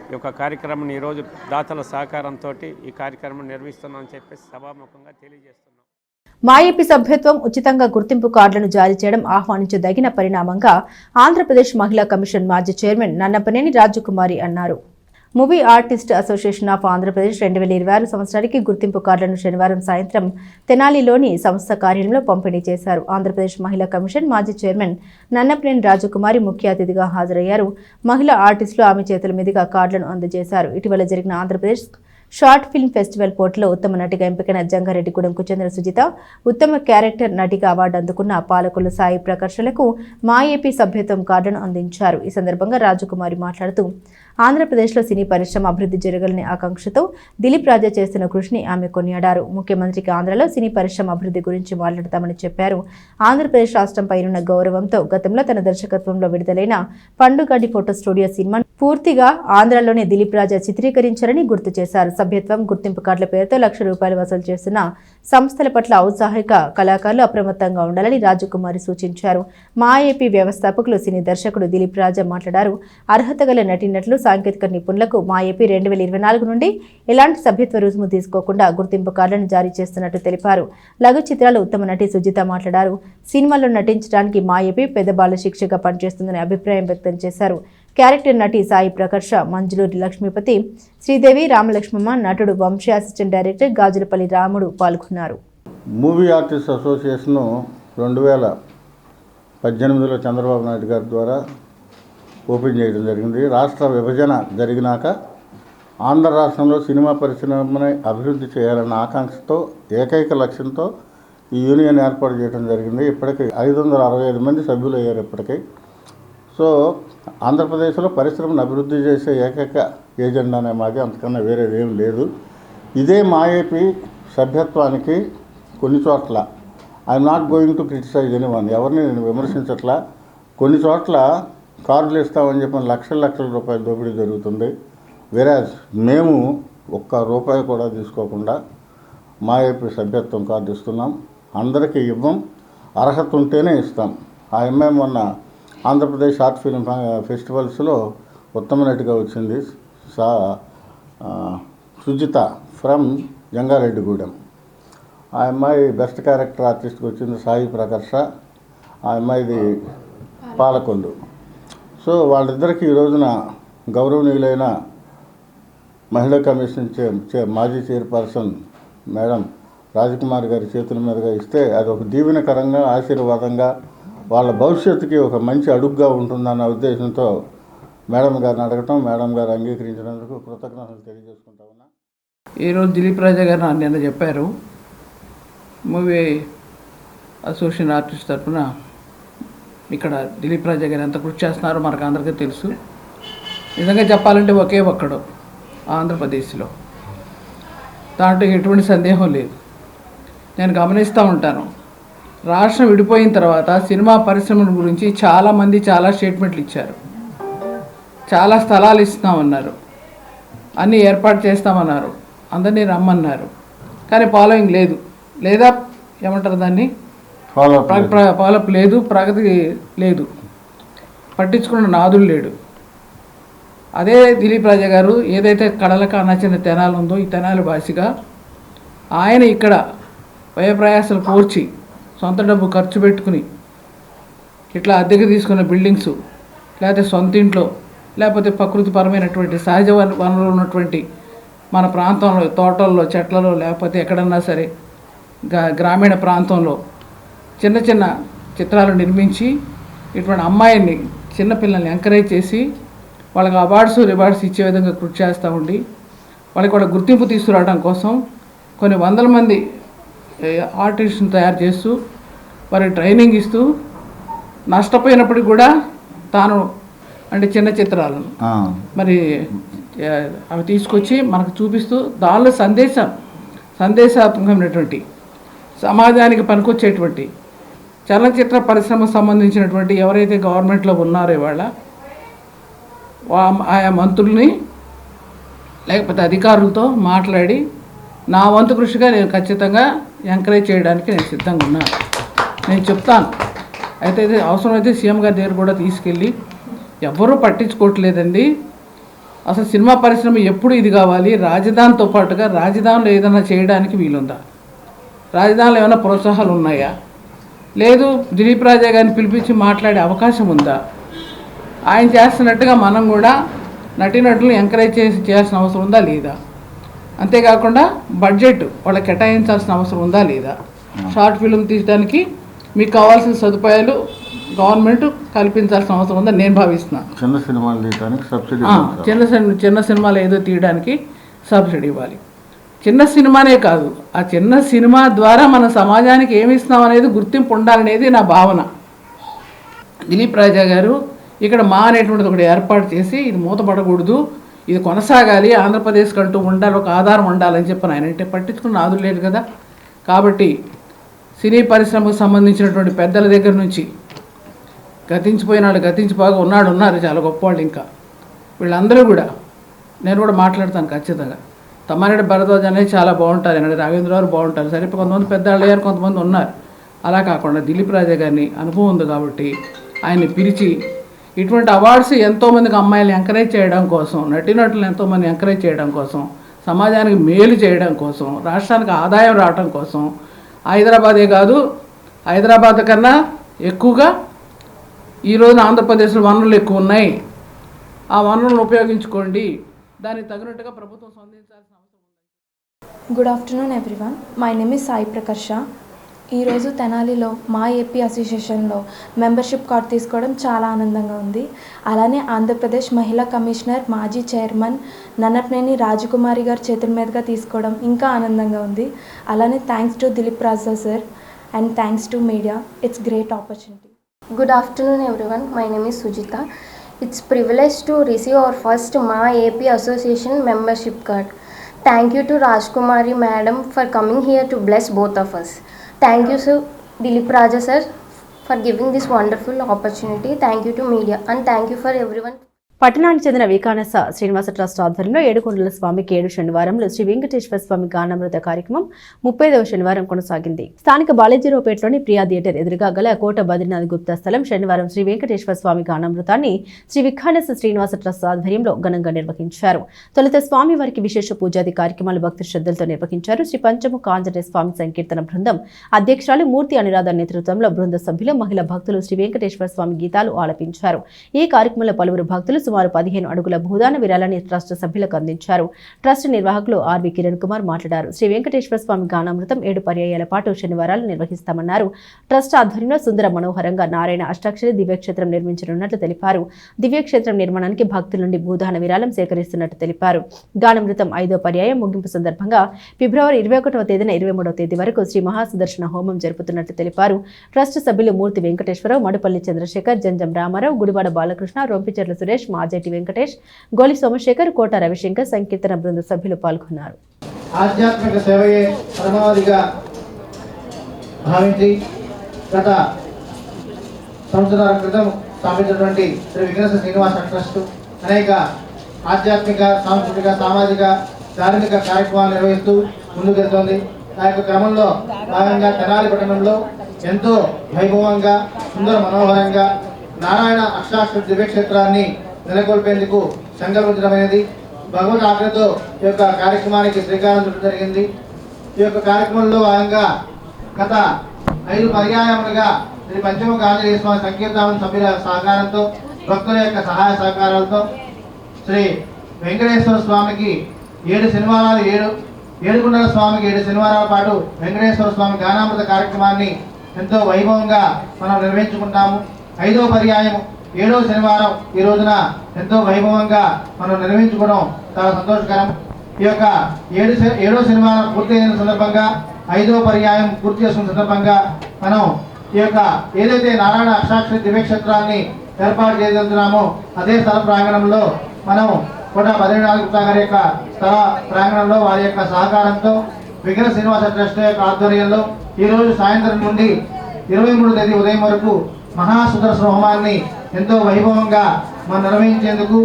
K: ఈ యొక్క కార్యక్రమాన్ని ఈరోజు దాతల సహకారంతో ఈ కార్యక్రమం నిర్వహిస్తున్నామని చెప్పేసి సభాముఖంగా తెలియజేస్తున్నాం.
A: మాఏపీ సభ్యత్వం, ఉచితంగా గుర్తింపు కార్డులను జారీ చేయడం ఆహ్వానించదగిన పరిణామంగా ఆంధ్రప్రదేశ్ మహిళా కమిషన్ మాజీ చైర్మన్ నన్నపనేని రాజకుమారి అన్నారు. Movie artist association of Andhra Pradesh 2026 సంవత్సరానికి గుర్తింపు కార్డులను శనివారం సాయంత్రం తెనాలిలోని సంస్థ కార్యాలయంలో పంపిణీ చేశారు. ఆంధ్రప్రదేశ్ మహిళా కమిషన్ మాజీ చైర్మన్ నన్నపనేని రాజకుమారి ముఖ్య అతిథిగా హాజరయ్యారు. మహిళా ఆర్టిస్టులు ఆమె చేతుల మీదుగా కార్డులను అందజేశారు. ఇటీవల జరిగిన ఆంధ్రప్రదేశ్ షార్ట్ ఫిల్మ్ ఫెస్టివల్ పోటీలో ఉత్తమ నటిగా ఎంపికైన జంగారెడ్డిగూడెంకు చెందిన సుజిత, ఉత్తమ క్యారెక్టర్ నటిగా అవార్డు అందుకున్న పాలకొల్లు సాయి ప్రకర్షలకు మాఏపీ సభ్యత్వం కార్డును అందించారు. ఈ సందర్భంగా రాజకుమారి మాట్లాడుతూ ఆంధ్రప్రదేశ్లో సినీ పరిశ్రమ అభివృద్ధి జరగాలనే ఆకాంక్షతో దిలీప్ రాజా చేస్తున్న కృషిని ఆమె కొనియాడారు. ముఖ్యమంత్రికి ఆంధ్రలో సినీ పరిశ్రమ అభివృద్ధి గురించి మాట్లాడతామని చెప్పారు. ఆంధ్రప్రదేశ్ రాష్ట్రంపైనున్న గౌరవంతో గతంలో తన దర్శకత్వంలో విడుదలైన పండుగడ్డి ఫోటో స్టూడియో సినిమాను పూర్తిగా ఆంధ్రలోనే దిలీప్ రాజా చిత్రీకరించారని గుర్తు చేశారు. సభ్యత్వం, గుర్తింపు కార్డుల పేరుతో ₹1,00,000 వసూలు చేస్తున్న సంస్థల పట్ల ఔత్సాహిక కళాకారులు అప్రమత్తంగా ఉండాలని రాజకుమారి సూచించారు. మాఏపీ వ్యవస్థాపకులు సినీ దర్శకుడు దిలీప్ రాజా మాట్లాడారు. అర్హత గల నటీనటులు, సాంకేతిక నిపుణులకు మాఏపీ 2024 నుండి ఎలాంటి సభ్యత్వ రుసుము తీసుకోకుండా గుర్తింపు కార్డులను జారీ చేస్తున్నట్టు తెలిపారు. లఘు చిత్రాలు ఉత్తమ నటి సుజిత మాట్లాడారు. సినిమాల్లో నటించడానికి మాఏపీ పెద్ద బాల శిక్షగా పనిచేస్తుందని అభిప్రాయం వ్యక్తం చేశారు. క్యారెక్టర్ నటి సాయి ప్రకర్ష, మంజులూరి లక్ష్మీపతి, శ్రీదేవి, రామలక్ష్మమ్మ, నటుడు వంశీ, అసిస్టెంట్ డైరెక్టర్ గాజులపల్లి రాముడు పాల్గొన్నారు.
L: మూవీ ఆర్టిస్ట్ అసోసియేషను 2018లో చంద్రబాబు నాయుడు గారి ద్వారా ఓపెన్ చేయడం జరిగింది. రాష్ట్ర విభజన జరిగినాక ఆంధ్ర రాష్ట్రంలో సినిమా పరిశ్రమని అభివృద్ధి చేయాలన్న ఆకాంక్షతో, ఏకైక లక్ష్యంతో ఈ యూనియన్ ఏర్పాటు చేయడం జరిగింది. ఇప్పటికీ 565 మంది సభ్యులు అయ్యారు ఇప్పటికీ. సో ఆంధ్రప్రదేశ్లో పరిశ్రమను అభివృద్ధి చేసే ఏకైక ఏజెండానే మాది, అంతకన్నా వేరేది ఏం లేదు. ఇదే మాఏపీ సభ్యత్వానికి కొన్ని చోట్ల I'm not going to criticise anyone, ఎవరిని నేను విమర్శించట్లా, కొన్ని చోట్ల కార్డులు ఇస్తామని చెప్పిన లక్షల రూపాయల దోపిడీ జరుగుతుంది. వేరాజ్ మేము ₹1 కూడా తీసుకోకుండా మాఏపీ సభ్యత్వం కార్డు ఇస్తున్నాం. అందరికీ ఇవ్వం, అర్హత ఉంటేనే ఇస్తాం. ఆ అమ్మాయి మొన్న ఆంధ్రప్రదేశ్ షార్ట్ ఫిల్మ్ ఫెస్టివల్స్లో ఉత్తమ నటిగా వచ్చింది. సుజిత ఫ్రమ్ జంగారెడ్డిగూడెం. ఆ అమ్మాయి బెస్ట్ క్యారెక్టర్ ఆర్టిస్ట్కి వచ్చింది సాయి ప్రకర్ష. ఆ అమ్మాయిది పాలకొల్లు. సో వాళ్ళిద్దరికీ ఈ రోజున గౌరవనీయులైన మహిళా కమిషన్ మాజీ చైర్పర్సన్ మేడం రాజకుమారి గారి చేతుల మీదుగా ఇస్తే అది ఒక దీవెనకరంగా, ఆశీర్వాదంగా, వాళ్ళ భవిష్యత్తుకి ఒక మంచి అడుగుగా ఉంటుందన్న ఉద్దేశంతో మేడం గారిని అడగటం, మేడం గారు అంగీకరించినందుకు కృతజ్ఞతలు తెలియజేసుకుంటా ఉన్నా.
M: ఈరోజు దిలీప్ రాజా గారు నిన్న చెప్పారు, మూవీ అసోసియేషన్ ఆర్టిస్ట్ తరఫున ఇక్కడ దిలీప్ రాజా గారు ఎంత కృషి చేస్తున్నారో మనకు అందరికీ తెలుసు. నిజంగా చెప్పాలంటే ఒకే ఒక్కడు ఆంధ్రప్రదేశ్లో, దాంట్లో ఎటువంటి సందేహం లేదు. నేను గమనిస్తూ ఉంటాను, రాష్ట్రం విడిపోయిన తర్వాత సినిమా పరిశ్రమల గురించి చాలామంది చాలా స్టేట్మెంట్లు ఇచ్చారు. చాలా స్థలాలు ఇస్తామన్నారు, అన్నీ ఏర్పాటు చేస్తామన్నారు, అందరినీ రమ్మన్నారు. కానీ ఫాలోయింగ్ లేదు, లేదా ఏమంటారు దాన్ని, ఫాలోఅప్ లేదు, ప్రగతి లేదు, పట్టించుకున్న నాదులు లేడు. అదే దిలీప్ రాజా గారు ఏదైతే కళలకు నచ్చిన తెనాలి ఉందో, ఈ తెనాలి భాషగా ఆయన ఇక్కడ వ్యయప్రయాసాలు కోర్చి సొంత డబ్బు ఖర్చు పెట్టుకుని ఇట్లా అద్దెకి తీసుకున్న బిల్డింగ్స్, లేకపోతే సొంత ఇంట్లో, లేకపోతే ప్రకృతిపరమైనటువంటి సహజ వనరులు ఉన్నటువంటి మన ప్రాంతంలో తోటల్లో, చెట్లలో, లేకపోతే ఎక్కడన్నా సరే గ్రామీణ ప్రాంతంలో చిన్న చిన్న చిత్రాలు నిర్మించి ఇటువంటి అమ్మాయిని, చిన్నపిల్లల్ని ఎంకరేజ్ చేసి వాళ్ళకి అవార్డ్స్ రివార్డ్స్ ఇచ్చే విధంగా కృషి చేస్తూ ఉండి వాళ్ళకి కూడా గుర్తింపు తీసుకురావడం కోసం కొన్ని వందల మంది ఆర్టిస్ట్ని తయారు చేస్తూ వారికి ట్రైనింగ్ ఇస్తూ నష్టపోయినప్పటికీ కూడా తాను అంటే చిన్న చిత్రాలను మరి అవి తీసుకొచ్చి మనకు చూపిస్తూ దానిలో సందేశాత్మకమైనటువంటి సమాజానికి పనికొచ్చేటువంటి చలనచిత్ర పరిశ్రమకు సంబంధించినటువంటి ఎవరైతే గవర్నమెంట్లో ఉన్నారో ఇవాళ ఆయా మంత్రుల్ని లేకపోతే అధికారులతో మాట్లాడి నా వంతు కృషిగా నేను ఖచ్చితంగా ఎంకరేజ్ చేయడానికి నేను సిద్ధంగా ఉన్నాను. నేను చెప్తాను, అయితే అవసరమైతే సీఎం గారి దగ్గర కూడా తీసుకెళ్ళి, ఎవరూ పట్టించుకోవట్లేదండి, అసలు సినిమా పరిశ్రమ ఎప్పుడు ఇది కావాలి, రాజధానితో పాటుగా రాజధానిలో ఏదైనా చేయడానికి వీలుందా, రాజధానిలో ఏమైనా ప్రోత్సాహాలు ఉన్నాయా, లేదు దిలీప్ రాజా గారిని పిలిపించి మాట్లాడే అవకాశం ఉందా, ఆయన చేస్తున్నట్టుగా మనం కూడా నటీనటులను ఎంకరేజ్ చేయాల్సిన అవసరం ఉందా లేదా, అంతేకాకుండా బడ్జెట్ వాళ్ళకి కేటాయించాల్సిన అవసరం ఉందా లేదా, షార్ట్ ఫిల్మ్ తీయడానికి మీకు కావాల్సిన సదుపాయాలు గవర్నమెంట్ కల్పించాల్సిన అవసరం ఉందని నేను భావిస్తున్నాను.
L: చిన్న సినిమాలు తీయడానికి సబ్సిడీ,
M: చిన్న సినిమాలు ఏదో తీయడానికి సబ్సిడీ ఇవ్వాలి. చిన్న సినిమానే కాదు, ఆ చిన్న సినిమా ద్వారా మన సమాజానికి ఏమి ఇస్తున్నాం అనేది గుర్తింపు ఉండాలనేది నా భావన. దిలీప్ రాజా గారు ఇక్కడ మా అనేటువంటిది ఒకటి ఏర్పాటు చేసి ఇది మూతపడకూడదు, ఇది కొనసాగాలి, ఆంధ్రప్రదేశ్కి అంటూ ఉండాలి, ఒక ఆధారం ఉండాలని చెప్పి ఆయన అంటే పట్టించుకున్న ఆదులు లేదు కదా. కాబట్టి సినీ పరిశ్రమకు సంబంధించినటువంటి పెద్దల దగ్గర నుంచి గతించిపోయిన వాళ్ళు, గతించిపోగా ఉన్నారు చాలా గొప్పవాళ్ళు, ఇంకా వీళ్ళందరూ కూడా నేను కూడా మాట్లాడతాను ఖచ్చితంగా. తమ్మారెడ్డి భరద్వాజ్ అనేది చాలా బాగుంటారు, అనేది రాఘవేంద్రరావు బాగుంటారు, సరే కొంతమంది పెద్దవాళ్ళు అయ్యారు, కొంతమంది ఉన్నారు. అలా కాకుండా దిలీప్ రాజా గారిని అనుభవం ఉంది కాబట్టి ఆయన్ని పిలిచి ఇటువంటి అవార్డ్స్ ఎంతోమందికి అమ్మాయిలు ఎంకరేజ్ చేయడం కోసం, నటీనటులు ఎంతోమంది ఎంకరేజ్ చేయడం కోసం, సమాజానికి మేలు చేయడం కోసం, రాష్ట్రానికి ఆదాయం రావడం కోసం, హైదరాబాదే కాదు హైదరాబాద్ కన్నా ఎక్కువగా ఈరోజు ఆంధ్రప్రదేశ్లో వనరులు ఎక్కువ ఉన్నాయి, ఆ వనరులను ఉపయోగించుకోండి, దానికి తగినట్టుగా ప్రభుత్వం స్పందించాల్సిన అవసరం ఉంది.
N: Good afternoon everyone, my name is Sai Prakarsha. ఈరోజు తెనాలిలో మా ఏపీ అసోసియేషన్లో మెంబర్షిప్ కార్డ్ తీసుకోవడం చాలా ఆనందంగా ఉంది. అలానే ఆంధ్రప్రదేశ్ మహిళా కమిషనర్ మాజీ చైర్మన్ నన్నపనేని రాజకుమారి గారి చేతుల మీదుగా తీసుకోవడం ఇంకా ఆనందంగా ఉంది. అలానే thanks to Dilip Raja sir and thanks to media. It's great opportunity.
O: Good afternoon everyone, my name is Sujita. It's privilege to receive our first Ma AP Association membership card. Thank you to Rajkumari madam for coming here to bless both of us. Thank you sir, Dilip Raja sir, for giving this wonderful opportunity. Thank you to media and thank you for everyone.
A: పట్టణానికి చెందిన వికానస Srinivasa trust ఆధ్వర్యంలో ఏడుకొండల స్వామికి 7 శనివారంలో శ్రీ వెంకటేశ్వర స్వామి గానామృత కార్యక్రమం 35వ శనివారం కొనసాగింది. స్థానిక బాలాజీరావుపేటలోని Priya theatre ఎదురుగా గల కోట బద్రీనాథ్ గుప్తా స్థలం శనివారం శ్రీ వెంకటేశ్వర స్వామి గానామృతాన్ని శ్రీ వికానస శ్రీనివాస ట్రస్ట్ ఆధ్వర్యంలో ఘనంగా నిర్వహించారు. తొలుత స్వామి వారికి విశేష పూజాది కార్యక్రమాలు భక్తి శ్రద్ధలతో నిర్వహించారు. శ్రీ పంచముఖ ఆంజనేయ స్వామి సంకీర్తన బృందం అధ్యక్షురాలు మూర్తి అనురాధ నేతృత్వంలో బృంద సభ్యులు మహిళా భక్తులు శ్రీ వెంకటేశ్వర స్వామి గీతాలు ఆలపించారు. ఈ కార్యక్రమంలో పలువురు భక్తులు సుమారు 15 అడుగుల భూదాన విరాళాన్ని ట్రస్ట్ సభ్యులకు అందించారు. ట్రస్ట్ నిర్వాహకులు ఆర్వి కిరణ్ కుమార్ మాట్లాడారు. శ్రీ వెంకటేశ్వర స్వామి గానామృతం 7 పర్యాయాల పాటు శనివారాలు నిర్వహిస్తామన్నారు. ట్రస్ట్ ఆధ్వర్యంలో సుందర మనోహరంగా నారాయణ అష్టాక్షరి దివ్యక్షేత్రం నిర్మించనున్నట్లు తెలిపారు. దివ్యక్షేత్రం నిర్మాణానికి భక్తుల నుండి భూదాన విరాళం సేకరిస్తున్నట్టు తెలిపారు. గానామృతం 5వ పర్యాయం ముగింపు సందర్భంగా ఫిబ్రవరి 21వ తేదీన 23వ తేదీ వరకు శ్రీ మహాసుదర్శన హోమం జరుపుతున్నట్లు తెలిపారు. ట్రస్ట్ సభ్యులు మూర్తి వెంకటేశ్వరరావు, మడుపల్లి చంద్రశేఖర్, జంజం రామారావు, గుడివాడ బాలకృష్ణ, రొంపిచెర్ల సురేష్, మాజేటి వెంకటేష్, గోలి సోమశేఖర్, కోట రవిశంకర్ సంకీర్తన బృంద సభ్యులు పాల్గొన్నారు.
P: ఆధ్యాత్మిక సేవయే పరమావధిగా భావించి గత సంవత్సరాల క్రితం స్థాపించినటువంటి శ్రీ వికానస శ్రీనివాస ట్రస్ట్ అనేక ఆధ్యాత్మిక, సాంస్కృతిక, సామాజిక, ధార్మిక కార్యక్రమాలు నిర్వహిస్తూ ముందుకెళ్తోంది. ఆ యొక్క క్రమంలో భాగంగా తెనాలి పట్టణంలో ఎంతో వైభవంగా, సుందర మనోహరంగా నారాయణ అష్టాక్షర దివ్యక్షేత్రాన్ని నెలకొల్పేందుకు సంకల్పించడమైనది. భగవద్ ఆజ్ఞతో ఈ యొక్క కార్యక్రమానికి శ్రీకారం చుట్టడం జరిగింది. ఈ యొక్క కార్యక్రమంలో భాగంగా గత 5 పర్యాయములుగా శ్రీ పంచముఖ ఆంజనేయ స్వామి సంకీర్తన సభ్యుల సహకారంతో, భక్తుల యొక్క సహాయ సహకారాలతో శ్రీ వెంకటేశ్వర స్వామికి 7 శనివారాలు, ఏడుకొండల స్వామికి 7 శనివారాల పాటు వెంకటేశ్వర స్వామి గానామృత కార్యక్రమాన్ని ఎంతో వైభవంగా మనం నిర్వహించుకుంటాము. 5వ పర్యాయం 7వ శనివారం ఈ రోజున ఎంతో వైభవంగా మనం నిర్వహించుకోవడం చాలా సంతోషకరం. ఈ యొక్క 7వ శనివారం పూర్తి అయిన సందర్భంగా 5వ పర్యాయం పూర్తి చేసుకున్న సందర్భంగా మనం ఈ యొక్క ఏదైతే నారాయణ అష్టాక్షరి దివ్యక్షేత్రాన్ని ఏర్పాటు చేయగలుగుతున్నామో అదే స్థల ప్రాంగణంలో మనం కోట బద్రీనాథ్ గుప్తా గారి యొక్క స్థల ప్రాంగణంలో వారి యొక్క సహకారంతో వికానస శ్రీనివాస ట్రస్ట్ యొక్క ఆధ్వర్యంలో ఈరోజు సాయంత్రం నుండి 23వ తేదీ ఉదయం వరకు మహాసుదర్శన హోమాన్ని ఎంతో వైభవంగా మనం నిర్వహించేందుకు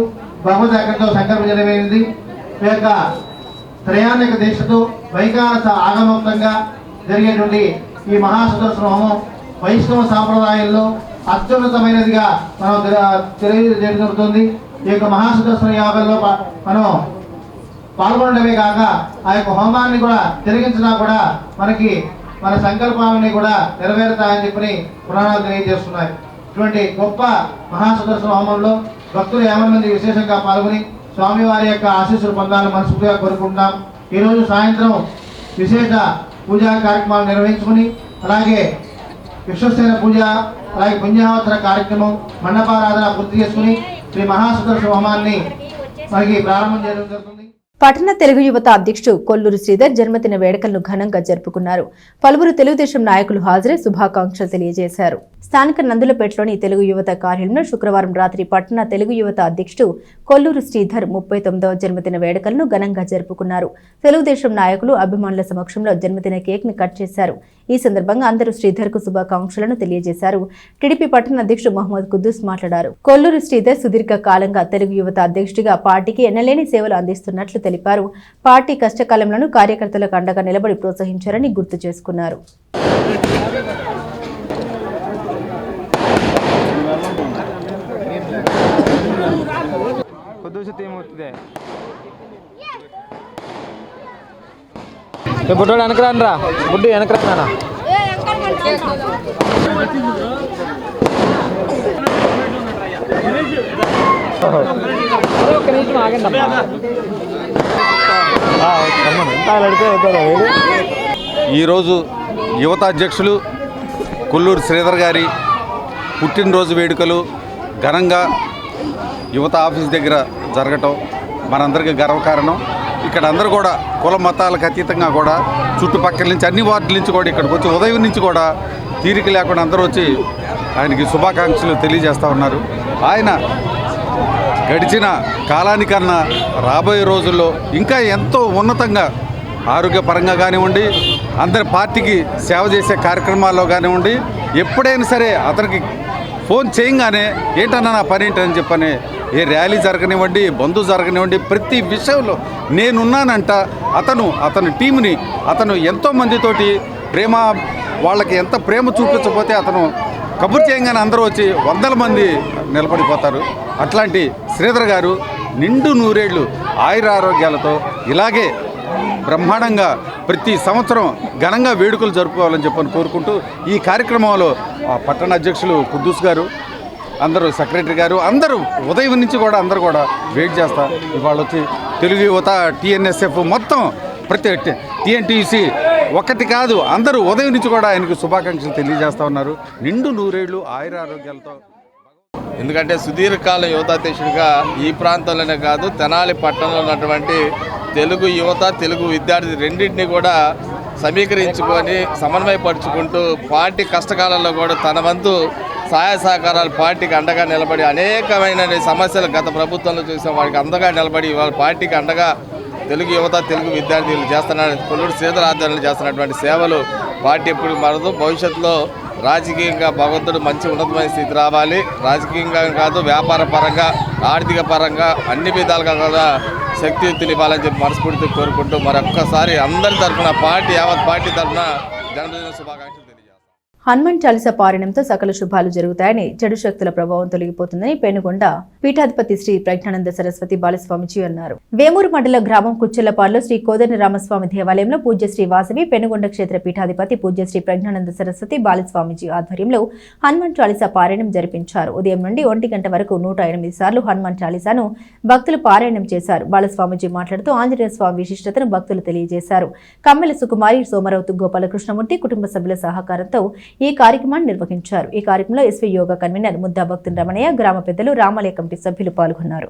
P: భగవద్ ఆజ్ఞతో సంకల్పించడమైనది. ఈ యొక్క త్రయాణిక దీక్షతో వైకానస ఆగమోక్తంగా జరిగేటువంటి ఈ మహాసుదర్శన హోమం వైష్ణవ సాంప్రదాయంలో అత్యున్నతమైనదిగా మనం తెలియజేయడం జరుగుతుంది. ఈ యొక్క మహాసుదర్శన యాగంలో మనం పాల్గొనడమే కాక ఆ యొక్క హోమాన్ని కూడా తిరిగించినా కూడా మనకి మన సంకల్పాలని కూడా నెరవేరుతాయని చెప్పి పురాణాలు తెలియజేస్తున్నాయి. ఇటువంటి గొప్ప మహాసుదర్శన హోమంలో భక్తులు 50 మంది విశేషంగా పాల్గొని స్వామివారి యొక్క ఆశీస్సులు పొందాలని మనస్ఫూర్తిగా కోరుకుంటున్నాం. ఈరోజు సాయంత్రం విశేష పూజా కార్యక్రమాలు నిర్వహించుకుని అలాగే విశ్వసేన పూజ, అలాగే పుణ్యావతర కార్యక్రమం, మండపారాధన పూర్తి చేసుకుని శ్రీ మహాసుదర్శన హోమాన్ని మనకి ప్రారంభం చేయడం జరుగుతుంది.
A: పట్టణ తెలుగు యువత అధ్యక్షుడు కొల్లూరు శ్రీధర్ జన్మదిన వేడుకలను ఘనంగా జరుపుకున్నారు. పలువురు తెలుగుదేశం నాయకులు హాజరై శుభాకాంక్షలు తెలియజేశారు. స్థానిక నందులపేటలోని తెలుగు యువత కార్యాలయంలో శుక్రవారం రాత్రి పట్టణ తెలుగు యువత అధ్యక్షుడు కొల్లూరు శ్రీధర్ 39వ జన్మదిన వేడుకలను ఘనంగా జరుపుకున్నారు. తెలుగుదేశం నాయకులు, అభిమానుల సమక్షంలో జన్మదిన కేక్ ని కట్ చేశారు. ఈ సందర్భంగా అందరూ శ్రీధర్ కు శుభాకాంక్షలను తెలియజేశారు. టీడీపీ పట్టణ అధ్యక్షుడు మహమ్మద్ కుద్దూస్ మాట్లాడారు. కొల్లూరు శ్రీధర్ సుదీర్ఘ కాలంగా తెలుగు యువత అధ్యక్షుడిగా పార్టీకి ఎన్నలేని సేవలు అందిస్తున్నట్లు తెలిపారు. పార్టీ కష్టకాలంలోనూ కార్యకర్తలకు అండగా నిలబడి ప్రోత్సహించారని గుర్తు చేసుకున్నారు.
P: బుడ్డోడు వెనకరానరా, బుడ్డు వెనకరానా.
Q: ఈరోజు యువత అధ్యక్షులు కొల్లూరు శ్రీధర్ గారి పుట్టినరోజు వేడుకలు ఘనంగా యువత ఆఫీస్ దగ్గర జరగటం మనందరికీ గర్వకారణం. ఇక్కడ అందరూ కూడా కుల మతాలకు అతీతంగా కూడా చుట్టుపక్కల నుంచి అన్ని వార్డుల నుంచి కూడా ఇక్కడికి వచ్చి ఉదయం నుంచి కూడా తీరిక లేకుండా అందరూ వచ్చి ఆయనకి శుభాకాంక్షలు తెలియజేస్తూ ఉన్నారు. ఆయన గడిచిన కాలానికన్నా రాబోయే రోజుల్లో ఇంకా ఎంతో ఉన్నతంగా ఆరోగ్యపరంగా కానివ్వండి, అందరి పార్టీకి సేవ చేసే కార్యక్రమాల్లో కానివ్వండి, ఎప్పుడైనా సరే అతనికి ఫోన్ చేయంగానే ఏంటన్నా నా పని ఏంటని చెప్పని ఏ ర్యాలీ జరగనివ్వండి, బంధు జరగనివ్వండి, ప్రతి విషయంలో నేనున్నానంట. అతని టీంని అతను ఎంతోమందితోటి ప్రేమ, వాళ్ళకి ఎంత ప్రేమ చూపించకపోతే అతను కబుర్ చేయగానే అందరూ వచ్చి వందల మంది నిలబడిపోతారు. అట్లాంటి శ్రీధర్ గారు నిండు నూరేళ్లు ఆయురారోగ్యాలతో ఇలాగే బ్రహ్మాండంగా ప్రతి సంవత్సరం ఘనంగా వేడుకలు జరుపుకోవాలని చెప్పని కోరుకుంటూ ఈ కార్యక్రమంలో పట్టణ అధ్యక్షులు కుద్దూస్ గారు, అందరూ సెక్రటరీ గారు, అందరూ ఉదయం నుంచి కూడా అందరూ కూడా వెయిట్ చేస్తా. ఇవాళ వచ్చి తెలుగు యువత, TNSF మొత్తం ప్రతి TNTC ఒక్కటి కాదు, అందరూ ఉదయం నుంచి కూడా ఆయనకు శుభాకాంక్షలు తెలియజేస్తూ ఉన్నారు. నిండు నూరేళ్లు ఆయురారోగ్యాలతో.
R: ఎందుకంటే సుదీర్ఘకాలం యువతాధ్యక్షుడిగా ఈ ప్రాంతంలోనే కాదు, తెనాలి పట్టణంలో ఉన్నటువంటి తెలుగు యువత, తెలుగు విద్యార్థి రెండింటినీ కూడా సమీకరించుకొని సమన్వయపరుచుకుంటూ పార్టీ కష్టకాలంలో కూడా తన వంతు సహాయ సహకారాలు పార్టీకి అండగా నిలబడి అనేకమైన సమస్యలు గత ప్రభుత్వంలో చూసాం, వారికి అండగా నిలబడి వాళ్ళ పార్టీకి అండగా తెలుగు యువత, తెలుగు విద్యార్థులు కొల్లూరు శ్రీధర్ ఆధ్వర్యంలో చేస్తున్నటువంటి సేవలు పార్టీ ఎప్పుడు మారదు. భవిష్యత్తులో రాజకీయంగా భగవంతుడు మంచి ఉన్నతమైన స్థితి రావాలి. రాజకీయంగా కాదు, వ్యాపార పరంగా, ఆర్థిక పరంగా అన్ని విధాలుగా కూడా శక్తియుక్తులు ఇవ్వాలని చెప్పి మనస్ఫూర్తిగా కోరుకుంటూ మరొక్కసారి అందరి తరఫున యావత్ పార్టీ తరఫున జన్మదిన శుభాకాంక్షలు.
A: హనుమాన్ చాలీసా పారాయణంతో సకల శుభాలు జరుగుతాయని, చెడు శక్తుల ప్రభావం తొలగిపోతుందని పెనుగొండ పీఠాధిపతి శ్రీ ప్రజ్ఞానంద సరస్వతి బాలస్వామిజీ అన్నారు. వేమూరు మండల గ్రామం కుచ్చెలపాడులో శ్రీ కోదండ రామస్వామి దేవాలయంలో పూజ్య శ్రీ వాసవి, పెనుగొండ క్షేత్ర పీఠాధిపతి పూజ్య శ్రీ ప్రజ్ఞానంద సరస్వతి బాలస్వామిజీ ఆధ్వర్యంలో హనుమాన్ చాలీసా పారాయణం జరిపించారు. ఉదయం నుండి 1 గంట వరకు 108 సార్లు హనుమాన్ చాలీసాను భక్తులు పారాయణం చేశారు. బాలస్వామిజీ మాట్లాడుతూ ఆంజనేయ స్వామి విశిష్టతను భక్తులు తెలియజేశారు. కమ్మెల సుకుమారి, సోమరౌతు గోపాలకృష్ణమూర్తి కుటుంబ సభ్యుల సహకారంతో ఈ కార్యక్రమాన్ని నిర్వహించారు. ఈ కార్యక్రమంలో ఎస్వి యోగా కన్వీనర్ ముద్దా భక్తుని రమణయ్య, గ్రామ పెద్దలు, రామాలయ కమిటీ సభ్యులు పాల్గొన్నారు.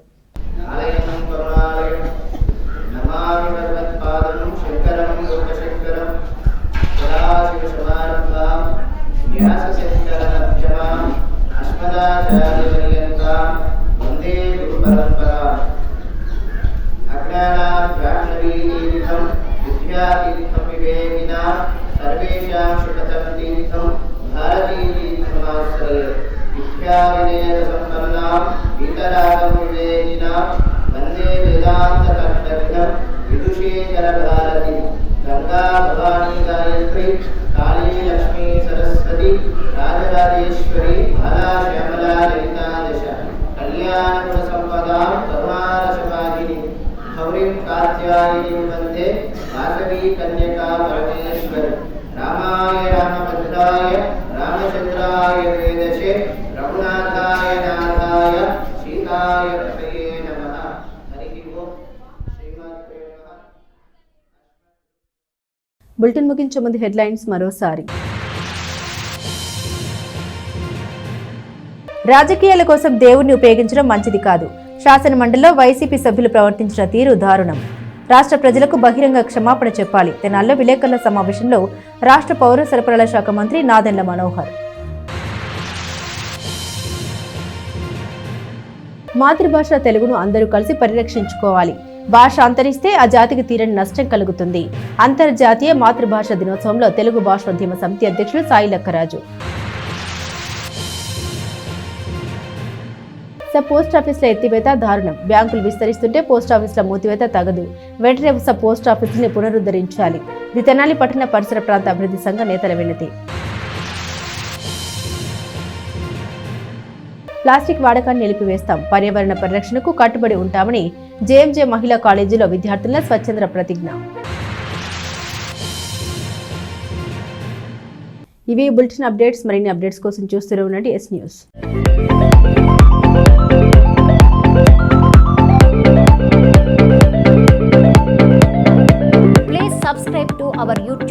P: सर्वेषां शुभतं तीर्थं भारतीतीर्थमाश्रये विद्याविनयसम्पन्नां वीतरागमुवेदिनां वन्दे वेदान्तकर्तव्यं विदुषेकरभारती गङ्गा भवानी गायत्री काली लक्ष्मी सरस्वती राजराजेश्वरी बाला श्यामला ललिता दश कल्याणगुणसम्पदां करुणारसवाहिनी गौरीं कात्यायनीं वन्दे वासवी कन्यका परमेश्वरी रामाय रामभद्राय रामचन्द्राय वेदसे रघुनाथाय नाथाय सीताय पतये नमः। हरि ओम। श्रीमात्रे नमः।
A: బులెటిన్ ముగించే ముందు హెడ్లైన్స్ మరోసారి. రాజకీయాల కోసం దేవుణ్ణి ఉపయోగించడం మంచిది కాదు. శాసన మండలిలో వైసీపీ సభ్యులు ప్రవర్తించిన తీరు దారుణం. రాష్ట్ర ప్రజలకు బహిరంగ క్షమాపణ చెప్పాలి. తెనాలిలో విలేకరుల సమావేశంలో రాష్ట్ర పౌర సరఫరాల శాఖ మంత్రి నాదెండ్ల మనోహర్. మాతృభాష తెలుగును అందరూ కలిసి పరిరక్షించుకోవాలి. భాష అంతరిస్తే ఆ జాతికి తీరని నష్టం కలుగుతుంది. అంతర్జాతీయ మాతృభాష దినోత్సవంలో తెలుగు భాషోద్యమ సమితి అధ్యక్షులు సాయి లక్కరాజు. సబ్ పోస్ట్ ఆఫీసుల ఎత్తివేత దారుణం. బ్యాంకులు విస్తరిస్తుంటే పోస్టాఫీసుల మూతివేత తగదు. వెంటనే సబ్ పోస్ట్ ఆఫీసుని పునరుద్ధరించాలి. ఇది తెనాలి పట్టణ పరిసర ప్రాంత అభివృద్ధి సంఘ నేతల వినతి. ప్లాస్టిక్ వాడకాన్ని నిలిపివేస్తాం. పర్యావరణ పరిరక్షణకు కట్టుబడి ఉంటామని జేఎంజే మహిళా కాలేజీలో విద్యార్థుల స్వచ్ఛంద ప్రతిజ్ఞ. ఇవి బులెటిన్ అప్డేట్స్. మరిన్ని అప్డేట్స్ కోసం చూస్తూనే ఉండండి yes news.
S: Please subscribe to our YouTube